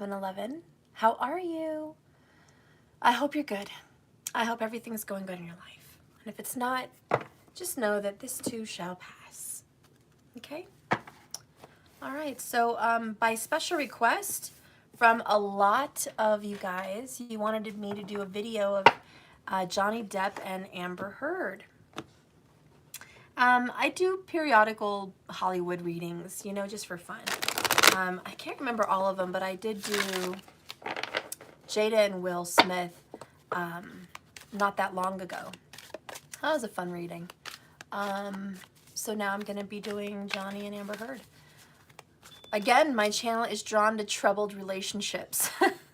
11. How are you? I hope you're good. I hope everything's going good in your life. And if it's not, just know that this too shall pass. Okay? All right. So by special request from a lot of you guys, you wanted me to do a video of Johnny Depp and Amber Heard. I do periodical Hollywood readings, you know, just for fun. I can't remember all of them, but I did do Jada and Will Smith not that long ago. That was a fun reading. So now I'm going to be doing Johnny and Amber Heard. Again, my channel is drawn to troubled relationships.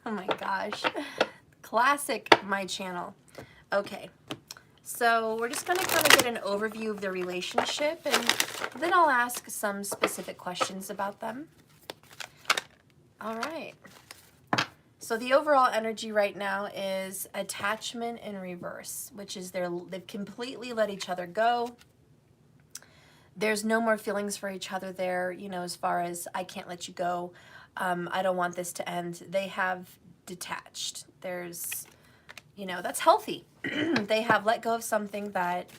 Oh my gosh. Classic my channel. Okay. So we're just going to kind of get an overview of the relationship, and then I'll ask some specific questions about them. All right. So the overall energy right now is attachment in reverse, which is they've completely let each other go. There's no more feelings for each other there, you know, as far as I can't let you go. I don't want this to end. They have detached. There's, you know, that's healthy. They have let go of something that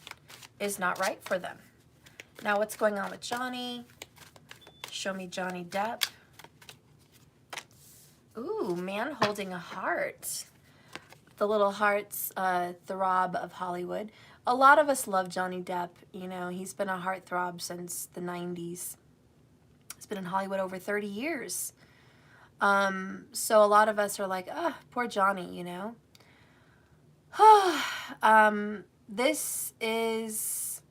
is not right for them. Now, what's going on with Johnny? Show me Johnny Depp. Ooh, man holding a heart. The little heart's throb of Hollywood. A lot of us love Johnny Depp. You know, he's been a heartthrob since the 90s. He's been in Hollywood over 30 years. So a lot of us are like, oh, poor Johnny, you know. This is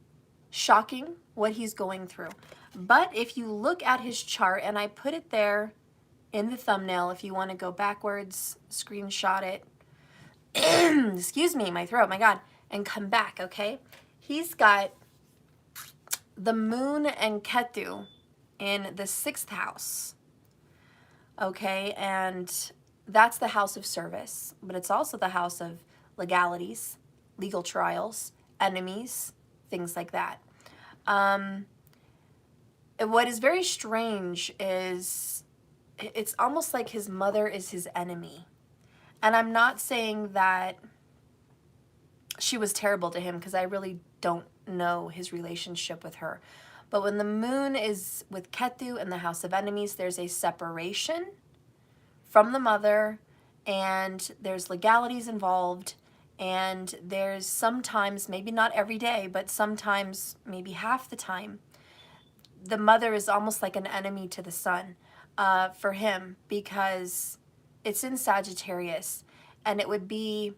shocking what he's going through. But if you look at his chart, and I put it there in the thumbnail, if you want to go backwards, screenshot it. Excuse me, my throat, my God. And come back, okay? He's got the moon and Ketu in the 6th house, okay? And that's the house of service, but it's also the house of legalities, legal trials, enemies, things like that. What is very strange is it's almost like his mother is his enemy. And I'm not saying that she was terrible to him, because I really don't know his relationship with her. But when the moon is with Ketu in the house of enemies, there's a separation from the mother, and there's legalities involved, and there's sometimes, maybe not every day, but sometimes maybe half the time, the mother is almost like an enemy to the son for him, because it's in Sagittarius, and it would be,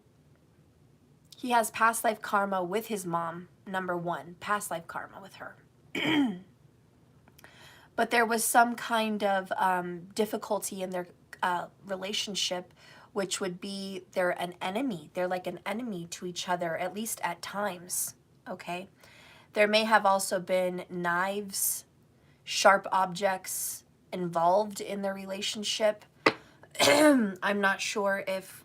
he has past life karma with his mom, number one, past life karma with her. But there was some kind of difficulty in their relationship, which would be they're an enemy. They're like an enemy to each other, at least at times, okay? There may have also been knives, sharp objects involved in their relationship. I'm not sure if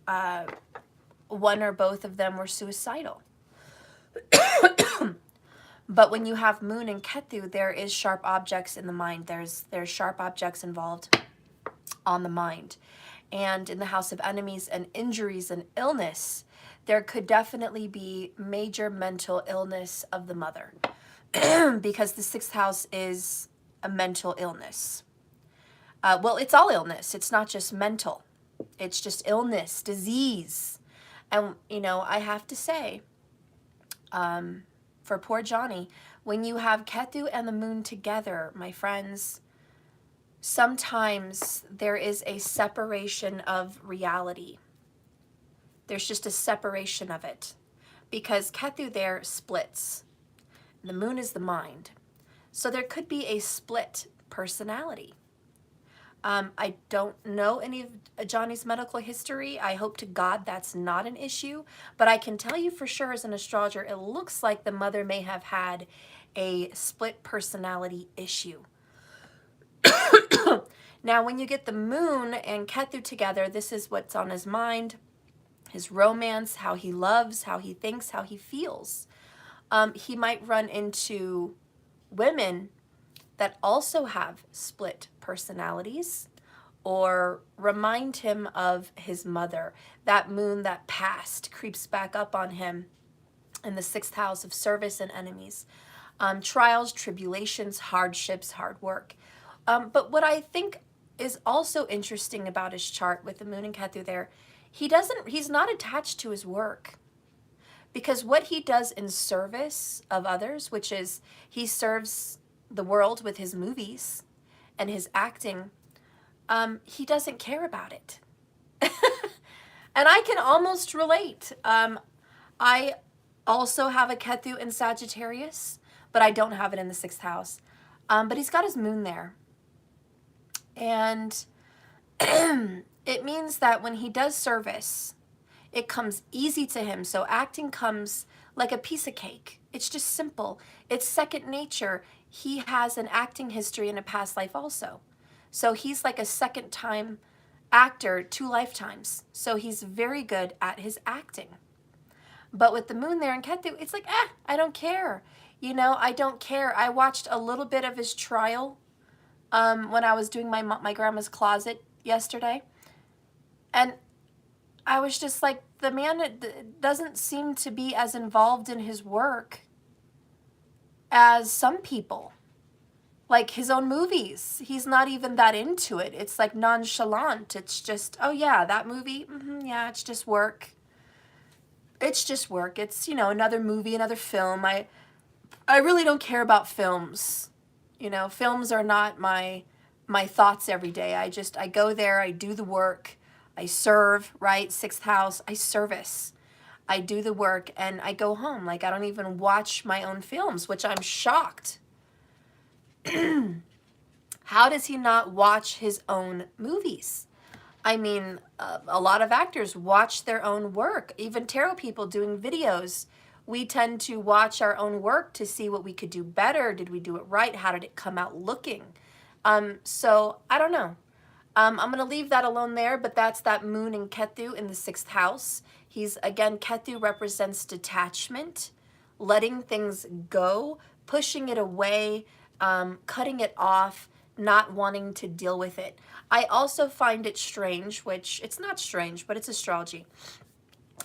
one or both of them were suicidal. But when you have moon and Ketu, there is sharp objects in the mind. There's sharp objects involved on the mind. And in the house of enemies and injuries and illness, there could definitely be major mental illness of the mother, because the 6th house is a mental illness. Well, it's all illness. It's not just mental. It's just illness, disease. And, you know, I have to say, for poor Johnny, when you have Ketu and the moon together, my friends, sometimes there is a separation of reality. There's just a separation of it, because Ketu there splits. The moon is the mind. So there could be a split personality. I don't know any of Johnny's medical history. I hope to God that's not an issue. But I can tell you for sure as an astrologer, it looks like the mother may have had a split personality issue. Now, when you get the moon and Ketu together, this is what's on his mind, his romance, how he loves, how he thinks, how he feels. He might run into women that also have split personalities, or remind him of his mother. That moon that passed creeps back up on him in the 6th house of service and enemies. Trials, tribulations, hardships, hard work. But what I think is also interesting about his chart with the moon and Ketu there, he's not attached to his work. Because what he does in service of others, which is he serves the world with his movies and his acting, he doesn't care about it. And I can almost relate. I also have a Ketu in Sagittarius, but I don't have it in the 6th house. But he's got his moon there. And it means that when he does service, it comes easy to him. So acting comes like a piece of cake. It's just simple. It's second nature. He has an acting history in a past life also. So he's like a second time actor 2 lifetimes. So he's very good at his acting. But with the moon there in Ketu, it's like, I don't care. You know, I don't care. I watched a little bit of his trial when I was doing my grandma's closet yesterday. And I was just like, the man doesn't seem to be as involved in his work as some people. Like his own movies, he's not even that into it. It's like nonchalant. It's just, oh yeah, that movie, yeah, it's just work. It's just work. It's, you know, another movie, another film. I really don't care about films. You know, films are not my thoughts every day. I go there, I do the work. I serve, right? 6th house, I service. I do the work and I go home. Like I don't even watch my own films, which I'm shocked. How does he not watch his own movies? I mean, a lot of actors watch their own work. Even tarot people doing videos, we tend to watch our own work to see what we could do better. Did we do it right? How did it come out looking? So I don't know. I'm going to leave that alone there, but that's that moon in Ketu in the 6th house. Again, Ketu represents detachment, letting things go, pushing it away, cutting it off, not wanting to deal with it. I also find it strange, which it's not strange, but it's astrology,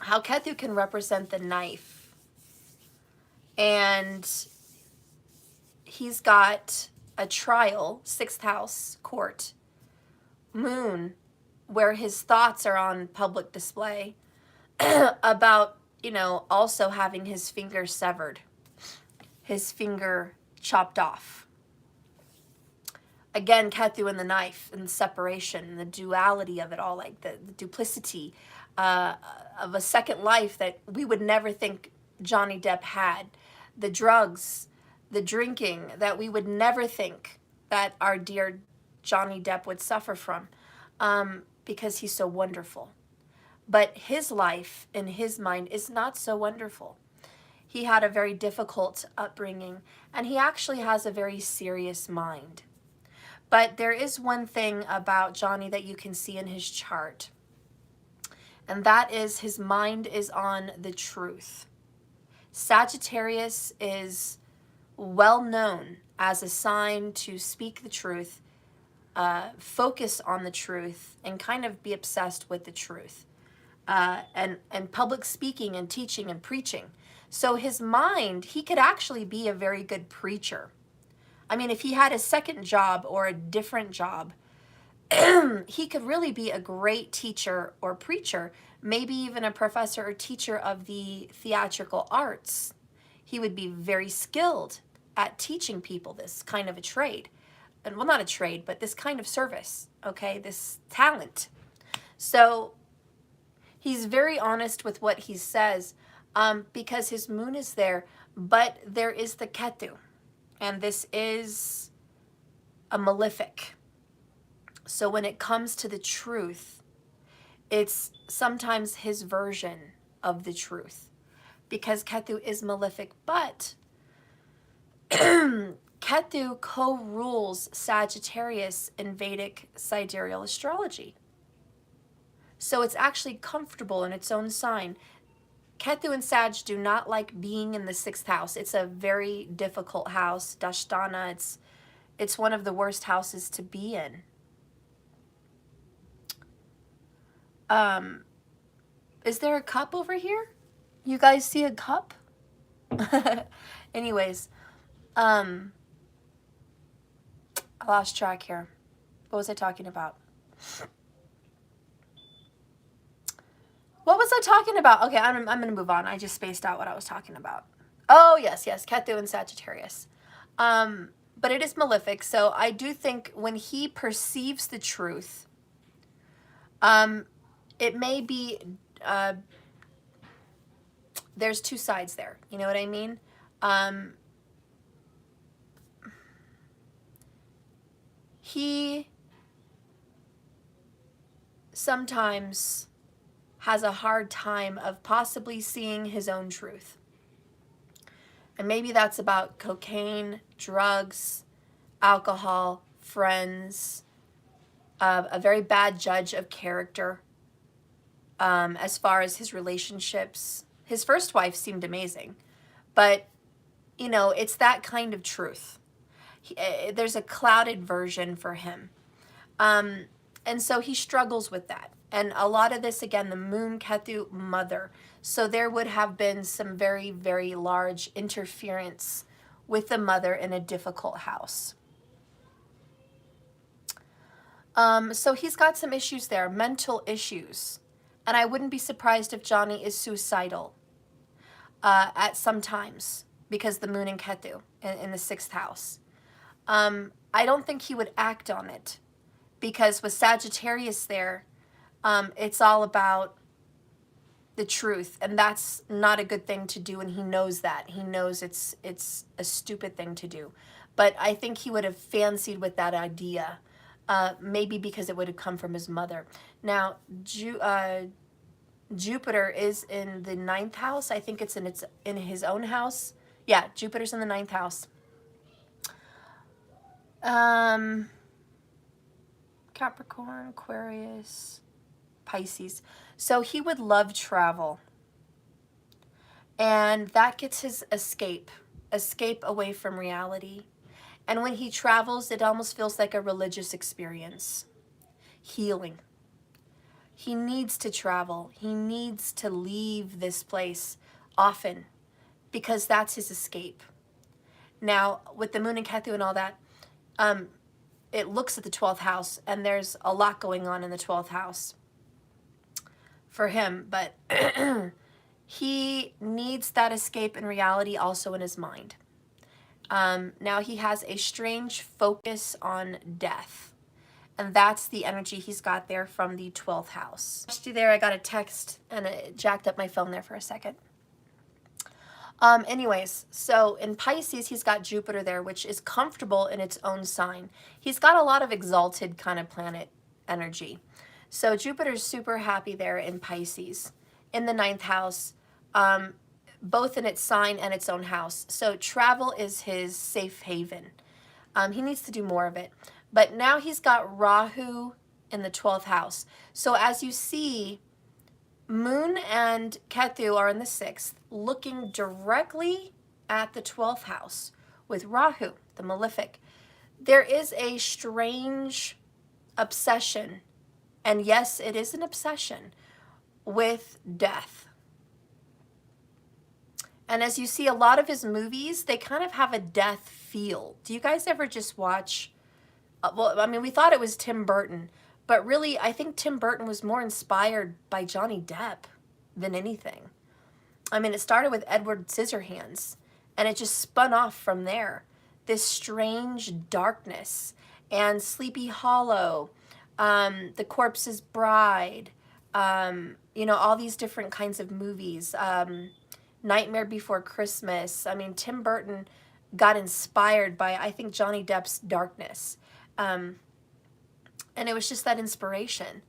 how Ketu can represent the knife. And he's got a trial, 6th house, court, moon, where his thoughts are on public display about, you know, also having his finger severed, his finger chopped off. Again, Ketu and the knife and the separation and the duality of it all, like the duplicity of a second life that we would never think Johnny Depp had, the drugs, the drinking that we would never think that our dear Johnny Depp would suffer from because he's so wonderful. But his life in his mind is not so wonderful. He had a very difficult upbringing, and he actually has a very serious mind. But there is one thing about Johnny that you can see in his chart, and that is his mind is on the truth. Sagittarius is well known as a sign to speak the truth, focus on the truth, and kind of be obsessed with the truth, and public speaking and teaching and preaching. So his mind, he could actually be a very good preacher. I mean, if he had a second job or a different job, he could really be a great teacher or preacher, maybe even a professor or teacher of the theatrical arts. He would be very skilled at teaching people this kind of a trade. And well, not a trade, but this kind of service, okay, this talent. So he's very honest with what he says because his moon is there, but there is the Ketu. And this is a malefic. So when it comes to the truth, it's sometimes his version of the truth. Because Ketu is malefic, but Ketu co-rules Sagittarius in Vedic sidereal astrology. So it's actually comfortable in its own sign. Ketu and Sag do not like being in the 6th house. It's a very difficult house. Dashtana, it's one of the worst houses to be in. Is there a cup over here? You guys see a cup? Anyways, I lost track here. What was I talking about? What was I talking about? Okay, I'm going to move on. I just spaced out what I was talking about. Oh, yes, Ketu and Sagittarius. But it is malefic, so I do think when he perceives the truth, it may be, there's two sides there. You know what I mean? He sometimes has a hard time of possibly seeing his own truth. And maybe that's about cocaine, drugs, alcohol, friends, a very bad judge of character as far as his relationships. His first wife seemed amazing, but, you know, it's that kind of truth. There's a clouded version for him. And so he struggles with that. And a lot of this, again, the moon, Ketu, mother. So there would have been some very, very large interference with the mother in a difficult house. So he's got some issues there, mental issues. And I wouldn't be surprised if Johnny is suicidal at some times because the moon and Ketu in the 6th house. I don't think he would act on it because with Sagittarius there, it's all about the truth, and that's not a good thing to do, and he knows that. He knows it's a stupid thing to do. But I think he would have fancied with that idea, maybe because it would have come from his mother. Now, Jupiter is in the 9th house. I think it's in his own house. Yeah, Jupiter's in the 9th house. Capricorn, Aquarius, Pisces. So he would love travel. And that gets his escape away from reality. And when he travels, it almost feels like a religious experience. Healing. He needs to travel. He needs to leave this place often because that's his escape. Now, with the moon and Ketu and all that, it looks at the 12th house, and there's a lot going on in the 12th house for him, but he needs that escape in reality also in his mind. Now he has a strange focus on death, and that's the energy he's got there from the 12th house. There, I got a text, and it jacked up my phone there for a second. Anyways, so in Pisces, he's got Jupiter there, which is comfortable in its own sign. He's got a lot of exalted kind of planet energy. So Jupiter's super happy there in Pisces, in the 9th house, both in its sign and its own house. So travel is his safe haven. He needs to do more of it. But now he's got Rahu in the 12th house. So as you see, Moon and Ketu are in the 6th, looking directly at the 12th house with Rahu, the malefic. There is a strange obsession, and yes, it is an obsession, with death. And as you see, a lot of his movies, they kind of have a death feel. Do you guys ever just watch, well, I mean, we thought it was Tim Burton, but really, I think Tim Burton was more inspired by Johnny Depp than anything. I mean, it started with Edward Scissorhands, and it just spun off from there. This strange darkness, and Sleepy Hollow, The Corpse's Bride, you know, all these different kinds of movies, Nightmare Before Christmas. I mean, Tim Burton got inspired by, I think, Johnny Depp's darkness. And it was just that inspiration.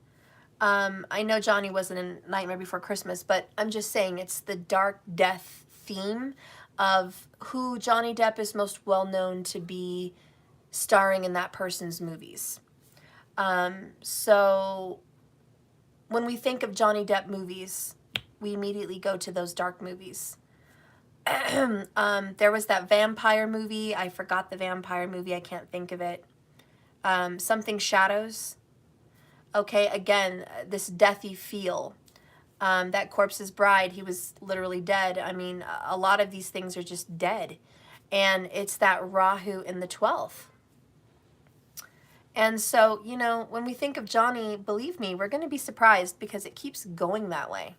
I know Johnny wasn't in Nightmare Before Christmas, but I'm just saying it's the dark death theme of who Johnny Depp is most well known to be starring in that person's movies. So when we think of Johnny Depp movies, we immediately go to those dark movies. There was that vampire movie. I forgot the vampire movie. I can't think of it. Something Shadows. Okay, again, this deathy feel. That corpse's bride, he was literally dead. I mean, a lot of these things are just dead. And it's that Rahu in the 12th. And so, you know, when we think of Johnny, believe me, we're going to be surprised because it keeps going that way.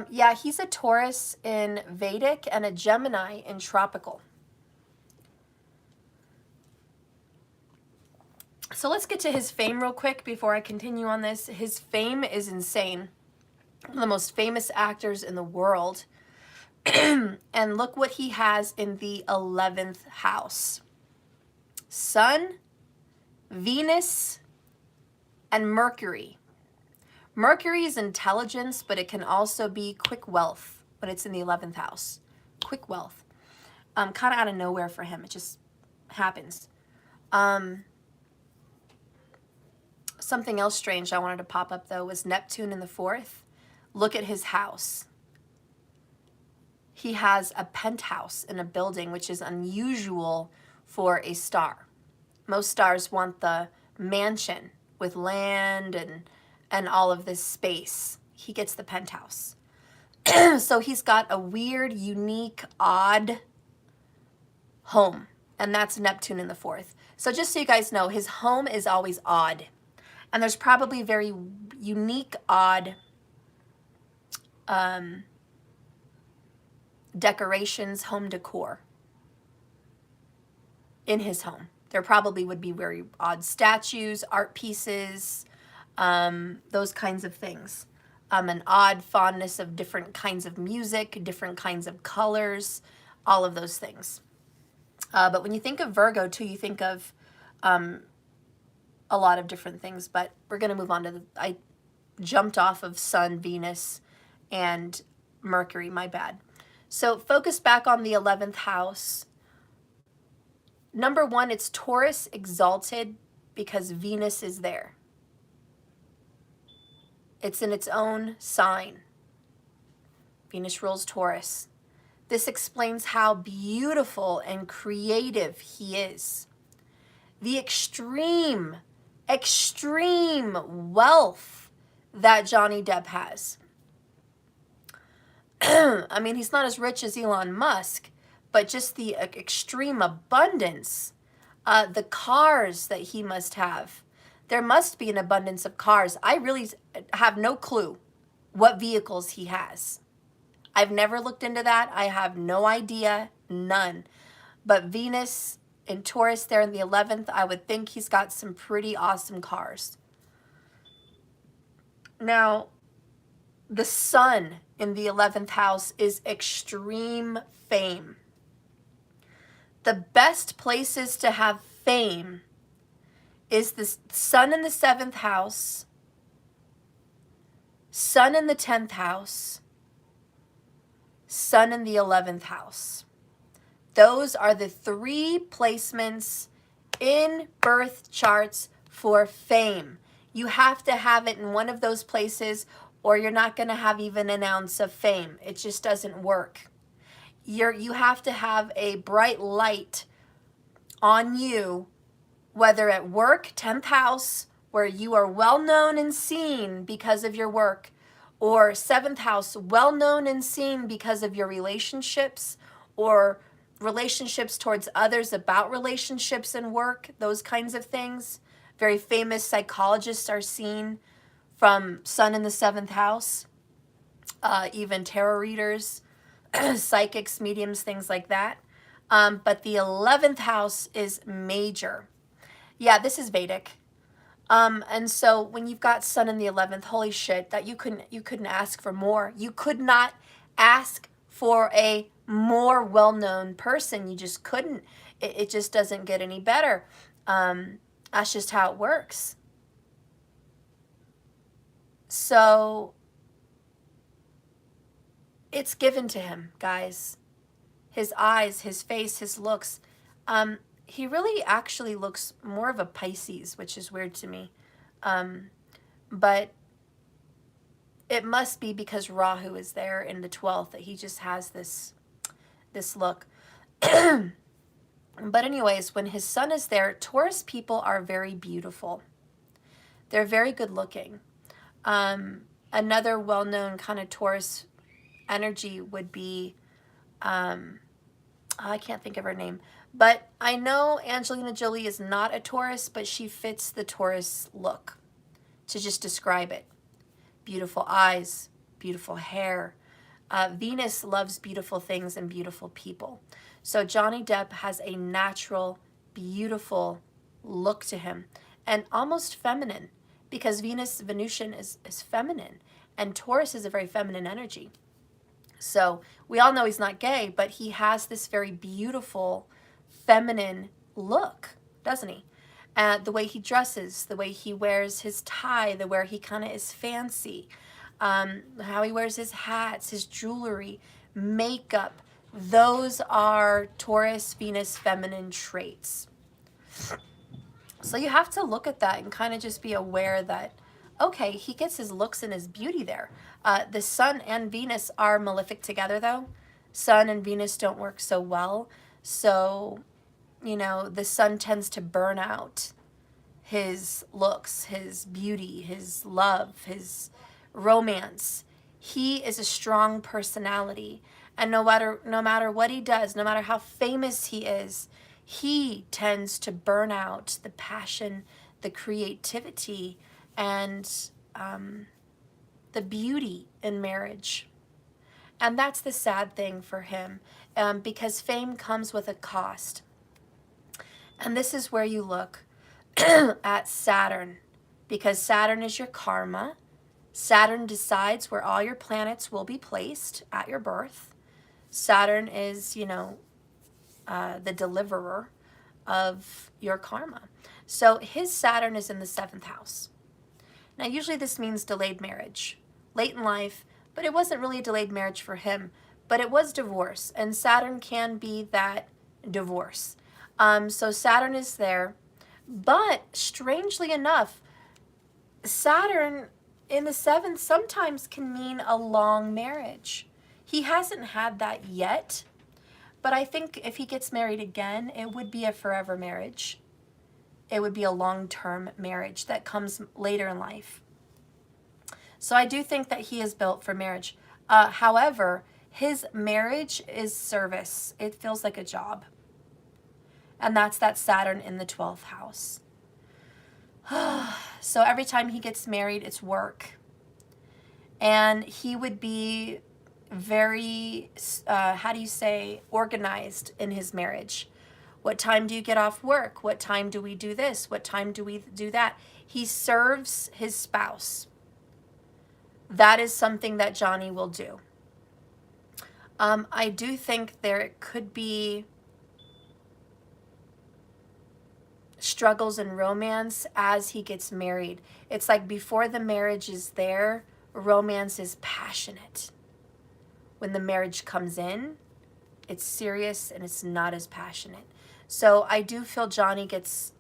Yeah, he's a Taurus in Vedic and a Gemini in tropical. So let's get to his fame real quick before I continue on this. His fame is insane. One of the most famous actors in the world. And look what he has in the 11th house. Sun, Venus, and Mercury. Mercury is intelligence, but it can also be quick wealth when it's in the 11th house. Quick wealth. Kind of out of nowhere for him. It just happens. Something else strange I wanted to pop up, though, was Neptune in the 4th. Look at his house. He has a penthouse in a building, which is unusual for a star. Most stars want the mansion with land and all of this space. He gets the penthouse. So he's got a weird, unique, odd home, and that's Neptune in the 4th. So just so you guys know, his home is always odd. And there's probably very unique, odd decorations, home decor in his home. There probably would be very odd statues, art pieces, those kinds of things. An odd fondness of different kinds of music, different kinds of colors, all of those things. But when you think of Virgo, too, you think of a lot of different things. But we're going to move on to I jumped off of Sun, Venus, and Mercury. My bad. So focus back on the 11th house. Number 1, it's Taurus exalted because Venus is there. It's in its own sign. Venus rules Taurus. This explains how beautiful and creative he is. The extreme wealth that Johnny Depp has. I mean, he's not as rich as Elon Musk, but just the extreme abundance, the cars that he must have. There must be an abundance of cars. I really have no clue what vehicles he has. I've never looked into that. I have no idea, none. But Venus in Taurus there in the 11th, I would think he's got some pretty awesome cars. Now, the sun in the 11th house is extreme fame. The best places to have fame is the sun in the 7th house, sun in the 10th house, sun in the 11th house. Those are the 3 placements in birth charts for fame. You have to have it in one of those places or you're not going to have even an ounce of fame. It just doesn't work. You have to have a bright light on you, whether at work, 10th house, where you are well known and seen because of your work, or 7th house, well known and seen because of your relationships, or relationships towards others, about relationships and work, those kinds of things. Very famous psychologists are seen from sun in the 7th house, even tarot readers, psychics, mediums, things like that. But the 11th house is major. Yeah, this is Vedic. And so when you've got sun in the 11th, holy shit, that you couldn't ask for more. You could not ask for a more well-known person. You just couldn't. It just doesn't get any better. That's just how it works. So it's given to him, guys. His eyes, his face, his looks. He really actually looks more of a Pisces, which is weird to me. But it must be because Rahu is there in the 12th that he just has this look. But anyways, when his sun is there, Taurus people are very beautiful. They're very good looking. Another well-known kind of Taurus energy would be, I can't think of her name, but I know Angelina Jolie is not a Taurus, but she fits the Taurus look to just describe it. Beautiful eyes, beautiful hair. Venus loves beautiful things and beautiful people. So Johnny Depp has a natural, beautiful look to him, and almost feminine, because Venusian is feminine, and Taurus is a very feminine energy. So we all know he's not gay, but he has this very beautiful, feminine look, doesn't he? The way he dresses, the way he wears his tie, the way he kind of is fancy, how he wears his hats, his jewelry, makeup. Those are Taurus, Venus, feminine traits. So you have to look at that and kind of just be aware that, okay, he gets his looks and his beauty there. The Sun and Venus are malefic together, though. Sun and Venus don't work so well. So, you know, the Sun tends to burn out his looks, his beauty, his love, his romance. He is a strong personality. And no matter what he does, no matter how famous he is, he tends to burn out the passion, the creativity, and the beauty in marriage. And that's the sad thing for him, because fame comes with a cost. And this is where you look at Saturn, because Saturn is your karma. Saturn decides where all your planets will be placed at your birth. Saturn is, you know, the deliverer of your karma. So his Saturn is in the 7th house. Now, usually this means delayed marriage, late in life, but it wasn't really a delayed marriage for him, but it was divorce, and Saturn can be that divorce. So Saturn is there, but strangely enough, Saturn in the 7th sometimes can mean a long marriage. He hasn't had that yet, but I think if he gets married again, it would be a forever marriage. It would be a long-term marriage that comes later in life. So I do think that he is built for marriage. However, his marriage is service. It feels like a job. And that's that Saturn in the 12th house. So every time he gets married, it's work. And he would be very, organized in his marriage. What time do you get off work? What time do we do this? What time do we do that? He serves his spouse. That is something that Johnny will do. I do think there could be struggles in romance as he gets married. It's like before the marriage is there, romance is passionate. When the marriage comes in, it's serious and it's not as passionate. So I do feel Johnny gets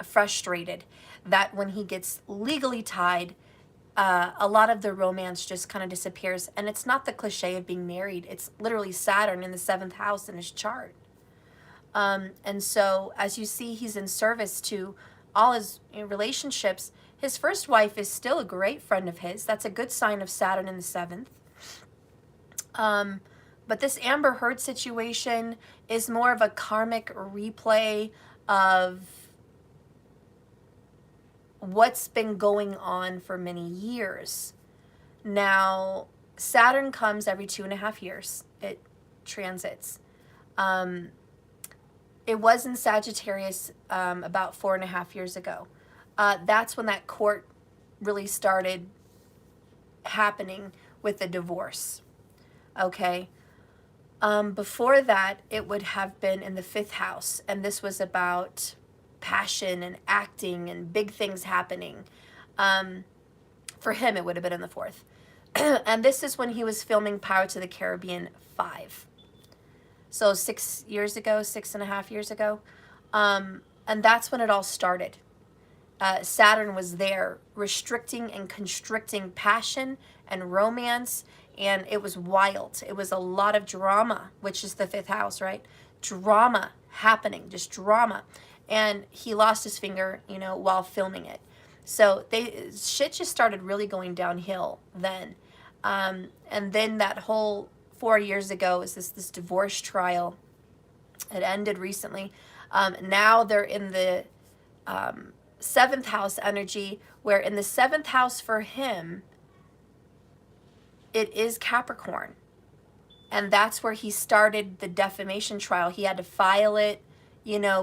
frustrated that when he gets legally tied, a lot of the romance just kind of disappears. And it's not the cliche of being married. It's literally Saturn in the 7th house in his chart. And so as you see, he's in service to all his relationships. His first wife is still a great friend of his. That's a good sign of Saturn in the 7th. But this Amber Heard situation is more of a karmic replay of what's been going on for many years. Now, Saturn comes every 2.5 years. It transits. It was in Sagittarius about 4.5 years ago. That's when that court really started happening with the divorce. Okay. Before that, it would have been in the 5th house, and this was about passion and acting and big things happening. For him, it would have been in the 4th. And this is when he was filming Pirates of the Caribbean 5. So 6.5 years ago. And that's when it all started. Saturn was there restricting and constricting passion and romance, and it was wild. It was a lot of drama, which is the 5th house, right? Drama happening, just drama. And he lost his finger, while filming it. So shit just started really going downhill then. And then that whole 4 years ago is this divorce trial. It ended recently. Now they're in the seventh house energy, where in the seventh house for him, it is Capricorn. And that's where he started the defamation trial. He had to file it,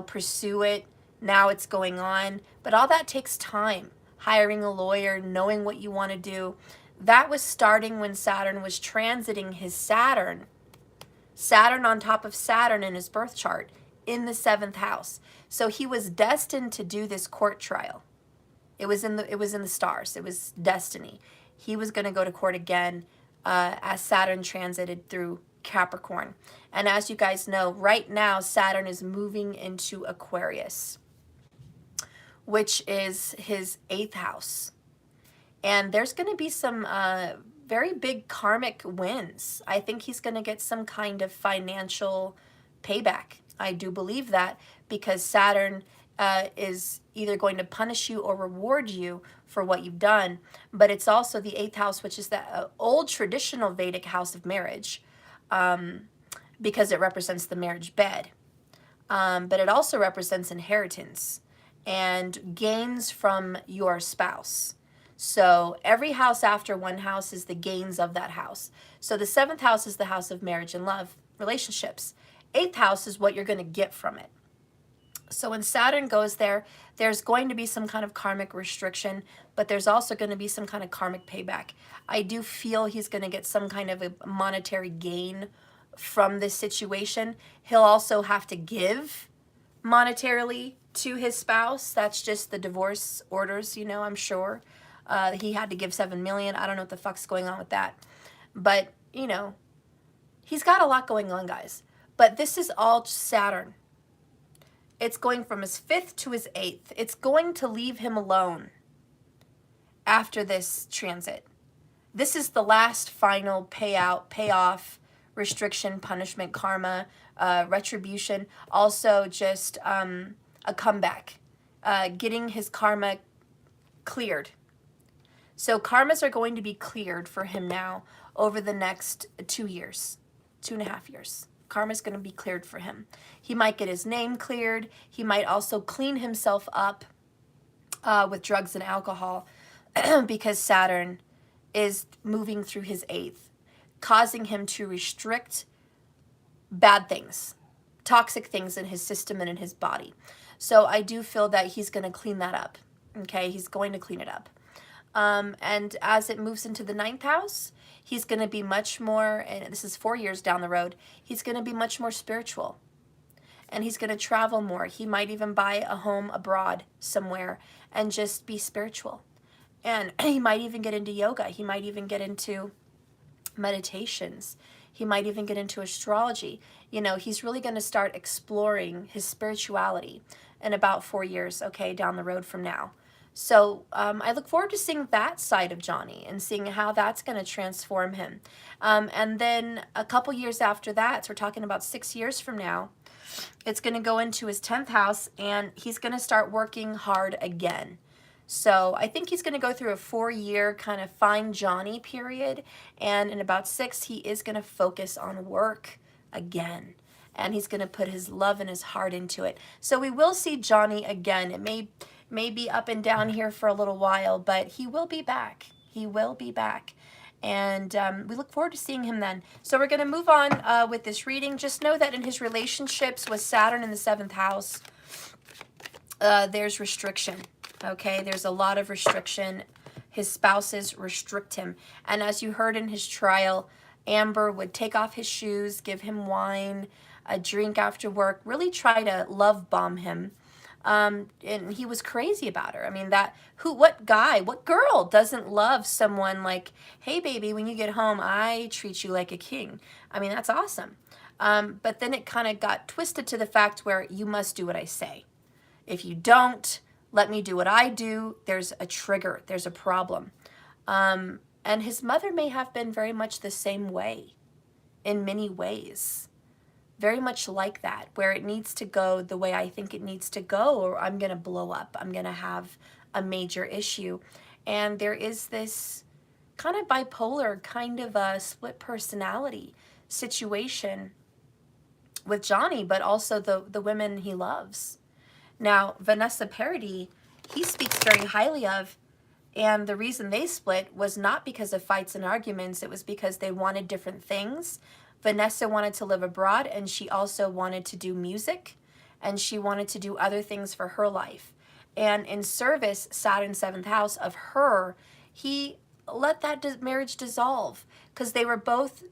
pursue it. Now it's going on. But all that takes time. Hiring a lawyer, knowing what you want to do. That was starting when Saturn was transiting his Saturn. Saturn on top of Saturn in his birth chart in the seventh house. So he was destined to do this court trial. It was in the stars. It was destiny. He was going to go to court again as Saturn transited through Capricorn. And as you guys know, right now Saturn is moving into Aquarius, which is his 8th house. And there's going to be some very big karmic wins. I think he's going to get some kind of financial payback. I do believe that, because Saturn is either going to punish you or reward you for what you've done. But it's also the 8th house, which is the old traditional Vedic house of marriage, because it represents the marriage bed. But it also represents inheritance and gains from your spouse. So every house after one house is the gains of that house. So the 7th house is the house of marriage and love, relationships. 8th house is what you're going to get from it. So when Saturn goes there, there's going to be some kind of karmic restriction, but there's also going to be some kind of karmic payback. I do feel he's going to get some kind of a monetary gain from this situation. He'll also have to give monetarily to his spouse. That's just the divorce orders, I'm sure. He had to give $7 million. I don't know what the fuck's going on with that. But, he's got a lot going on, guys. But this is all Saturn. It's going from his 5th to his 8th. It's going to leave him alone after this transit. This is the last final payoff, restriction, punishment, karma, retribution. Also just a comeback. Getting his karma cleared. So karmas are going to be cleared for him now over the next 2 years, 2.5 years. Karma's going to be cleared for him. He might get his name cleared. He might also clean himself up with drugs and alcohol because Saturn is moving through his 8th, causing him to restrict bad things, toxic things in his system and in his body. So I do feel that he's going to clean that up. Okay, he's going to clean it up. And as it moves into the 9th house, he's going to be much more, and this is 4 years down the road, he's going to be much more spiritual. And he's going to travel more. He might even buy a home abroad somewhere and just be spiritual. And he might even get into yoga. He might even get into meditations. He might even get into astrology. He's really going to start exploring his spirituality in about 4 years, okay, down the road from now. So I look forward to seeing that side of Johnny and seeing how that's going to transform him. And then a couple years after that, so we're talking about 6 years from now, it's going to go into his 10th house and he's going to start working hard again. So I think he's going to go through a 4-year kind of find Johnny period. And in about 6, he is going to focus on work again. And he's going to put his love and his heart into it. So we will see Johnny again. It may be up and down here for a little while, but he will be back. He will be back. And we look forward to seeing him then. So we're going to move on with this reading. Just know that in his relationships with Saturn in the 7th house, there's restriction. Okay, there's a lot of restriction. His spouses restrict him. And as you heard in his trial, Amber would take off his shoes, give him wine, a drink after work, really try to love bomb him. And he was crazy about her. I mean, what girl doesn't love someone like, hey baby, when you get home, I treat you like a king. I mean, that's awesome. But then it kind of got twisted to the fact where you must do what I say. If you don't let me do what I do, there's a trigger, there's a problem. And his mother may have been very much the same way in many ways. Very much like that, where it needs to go the way I think it needs to go, or I'm going to blow up. I'm going to have a major issue. And there is this kind of bipolar, kind of a split personality situation with Johnny, but also the women he loves. Now, Vanessa Paradis, he speaks very highly of, and the reason they split was not because of fights and arguments. It was because they wanted different things. Vanessa wanted to live abroad, and she also wanted to do music, and she wanted to do other things for her life. And in service, Saturn 7th house of her, he let that marriage dissolve because they were both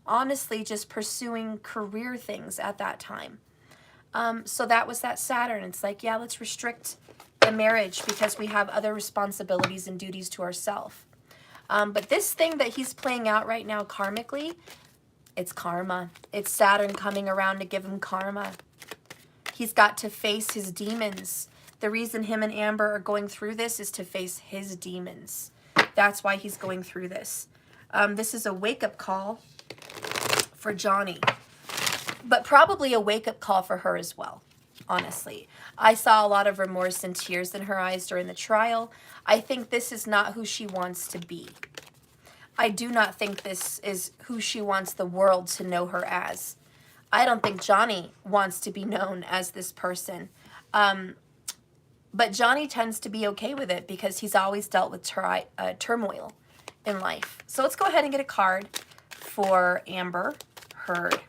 honestly just pursuing career things at that time. So that was that Saturn. It's like, yeah, let's restrict the marriage because we have other responsibilities and duties to ourselves. But this thing that he's playing out right now karmically, it's karma. It's Saturn coming around to give him karma. He's got to face his demons. The reason him and Amber are going through this is to face his demons. That's why he's going through this. This is a wake-up call for Johnny, but probably a wake-up call for her as well, honestly. I saw a lot of remorse and tears in her eyes during the trial. I think this is not who she wants to be. I do not think this is who she wants the world to know her as. I don't think Johnny wants to be known as this person. But Johnny tends to be okay with it because he's always dealt with turmoil in life. So let's go ahead and get a card for Amber Heard.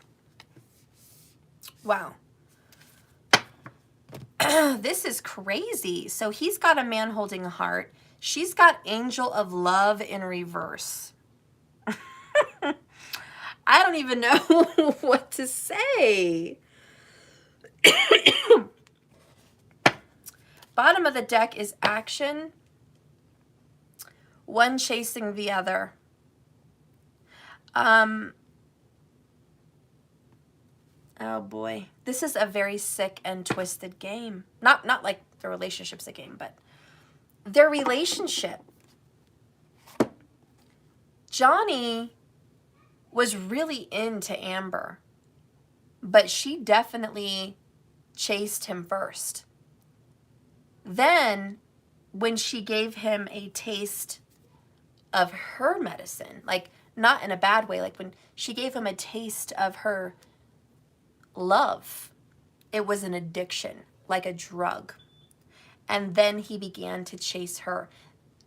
Wow. This is crazy. So he's got a man holding a heart. She's got Angel of Love in reverse. I don't even know what to say. Bottom of the deck is action. One chasing the other. Oh boy. This is a very sick and twisted game. Not like the relationship's a game, but their relationship. Johnny was really into Amber, but she definitely chased him first. Then, when she gave him a taste of her medicine, like not in a bad way, like when she gave him a taste of her love, it was an addiction, like a drug. And then he began to chase her.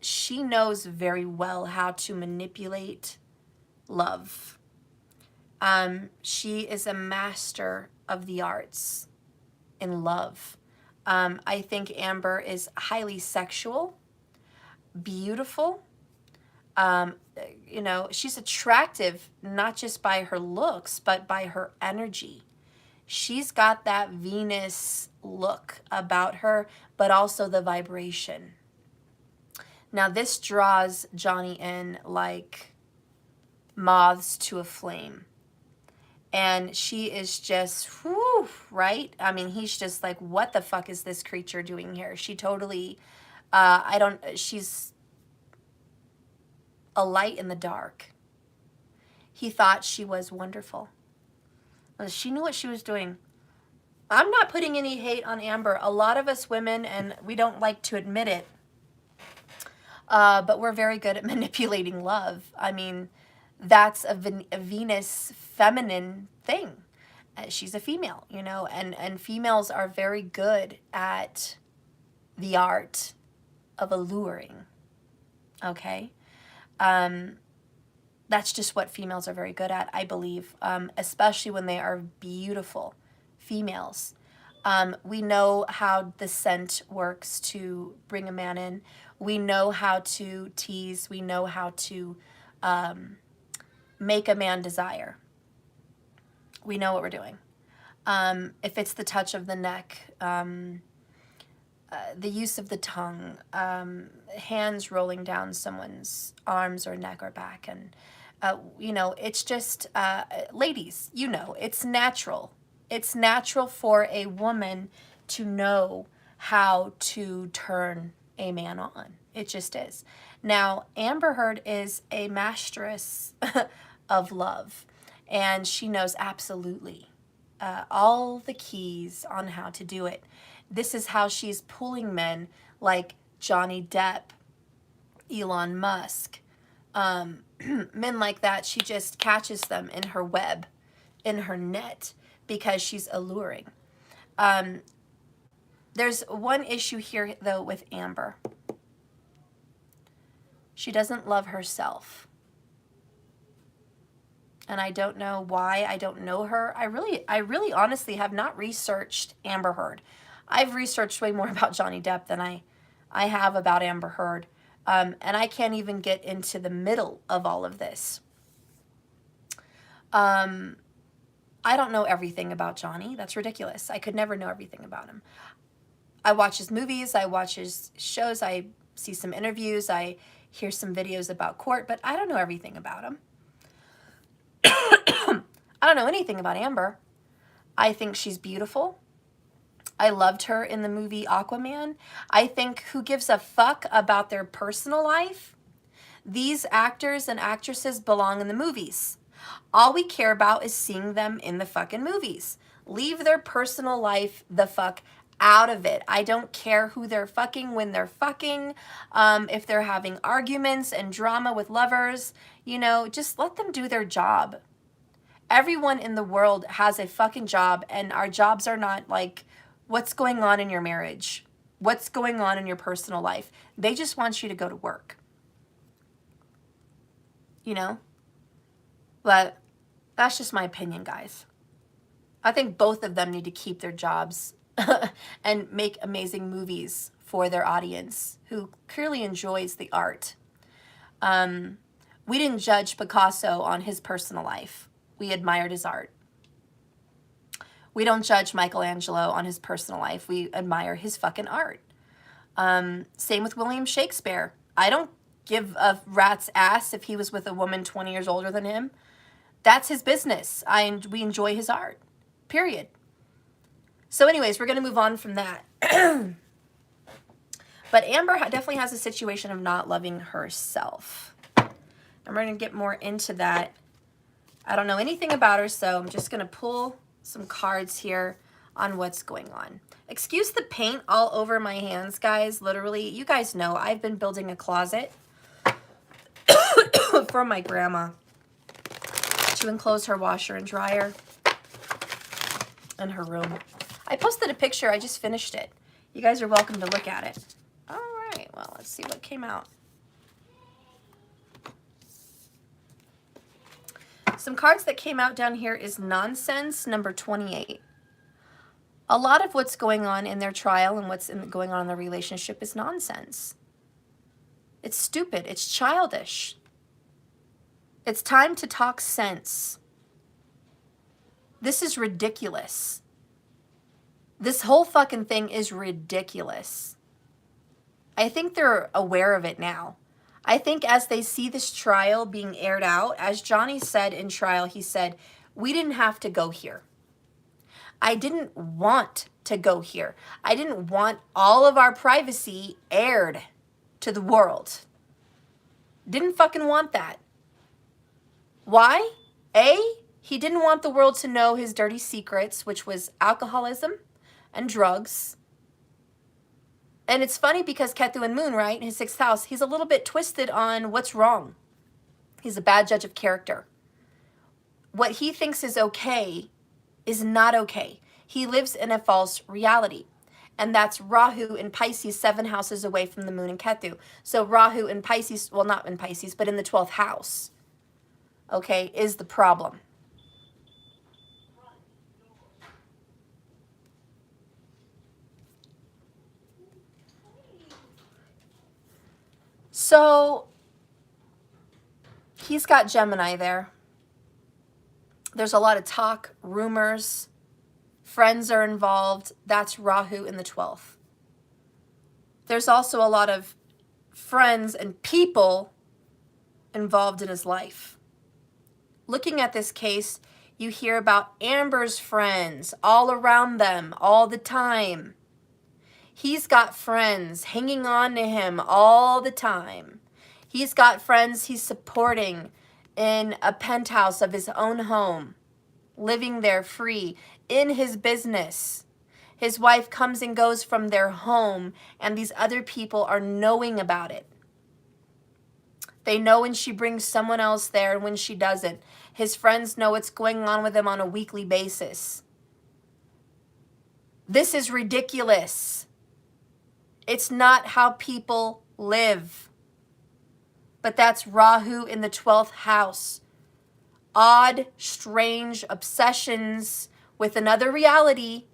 She knows very well how to manipulate love. She is a master of the arts in love. I think Amber is highly sexual, beautiful. You know, she's attractive not just by her looks, but by her energy. She's got that Venus look about her, but also the vibration. Now, this draws Johnny in like moths to a flame. And she is just, whew, right? I mean, he's just like, what the fuck is this creature doing here? She totally, she's a light in the dark. He thought she was wonderful. She knew what she was doing. I'm not putting any hate on Amber. A lot of us women, and we don't like to admit it, but we're very good at manipulating love. I mean, that's a Venus feminine thing. She's a female, you know, and females are very good at the art of alluring, okay? That's just what females are very good at, I believe, especially when they are beautiful females. We know how the scent works to bring a man in. We know how to tease. We know how to make a man desire. We know what we're doing. If it's the touch of the neck, the use of the tongue, hands rolling down someone's arms or neck or back, and you know, it's just, ladies, you know, it's natural. It's natural for a woman to know how to turn a man on. It just is. Now, Amber Heard is a masteress of love, and she knows absolutely all the keys on how to do it. This is how she's pulling men like Johnny Depp, Elon Musk, men like that. She just catches them in her web, in her net, because she's alluring. There's one issue here, though, with Amber. She doesn't love herself. And I don't know why. I don't know her. I really honestly have not researched Amber Heard. I've researched way more about Johnny Depp than I have about Amber Heard. And I can't even get into the middle of all of this. I don't know everything about Johnny. That's ridiculous. I could never know everything about him. I watch his movies. I watch his shows. I see some interviews. I hear some videos about court. But I don't know everything about him. I don't know anything about Amber. I think she's beautiful. I loved her in the movie Aquaman. I think who gives a fuck about their personal life? These actors and actresses belong in the movies. All we care about is seeing them in the fucking movies. Leave their personal life the fuck out of it. I don't care who they're fucking, when they're fucking, if they're having arguments and drama with lovers, you know, just let them do their job. Everyone in the world has a fucking job, and our jobs are not like, what's going on in your marriage? What's going on in your personal life? They just want you to go to work. You know? But that's just my opinion, guys. I think both of them need to keep their jobs and make amazing movies for their audience who clearly enjoys the art. We didn't judge Picasso on his personal life. We admired his art. We don't judge Michelangelo on his personal life. We admire his fucking art. Same with William Shakespeare. I don't give a rat's ass if he was with a woman 20 years older than him. That's his business. We enjoy his art. Period. So anyways, we're going to move on from that. But Amber definitely has a situation of not loving herself. And we're going to get more into that. I don't know anything about her, so I'm just going to pull some cards here on what's going on. Excuse the paint all over my hands, guys. Literally, you guys know I've been building a closet for my grandma to enclose her washer and dryer in her room. I posted a picture. I just finished it. You guys are welcome to look at it. All right. Well, let's see what came out. Some cards that came out down here is nonsense, number 28. A lot of what's going on in their trial and what's going on in their relationship is nonsense. It's stupid. It's childish. It's time to talk sense. This is ridiculous. This whole fucking thing is ridiculous. I think they're aware of it now. I think as they see this trial being aired out, as Johnny said in trial, he said, we didn't have to go here. I didn't want to go here. I didn't want all of our privacy aired to the world. Didn't fucking want that. Why? A, he didn't want the world to know his dirty secrets, which was alcoholism and drugs. And it's funny because Ketu and Moon, right, in his 6th house, he's a little bit twisted on what's wrong. He's a bad judge of character. What he thinks is okay is not okay. He lives in a false reality. And that's Rahu in Pisces, 7 houses away from the Moon and Ketu. So Rahu in Pisces, well, not in Pisces, but in the 12th house, okay, is the problem. So he's got Gemini there. There's a lot of talk, rumors, friends are involved. That's Rahu in the 12th. There's also a lot of friends and people involved in his life. Looking at this case, you hear about Amber's friends all around them all the time. He's got friends hanging on to him all the time. He's got friends he's supporting in a penthouse of his own home, living there free, in his business. His wife comes and goes from their home, and these other people are knowing about it. They know when she brings someone else there and when she doesn't. His friends know what's going on with him on a weekly basis. This is ridiculous. It's not how people live. But that's Rahu in the 12th house. Odd, strange obsessions with another reality.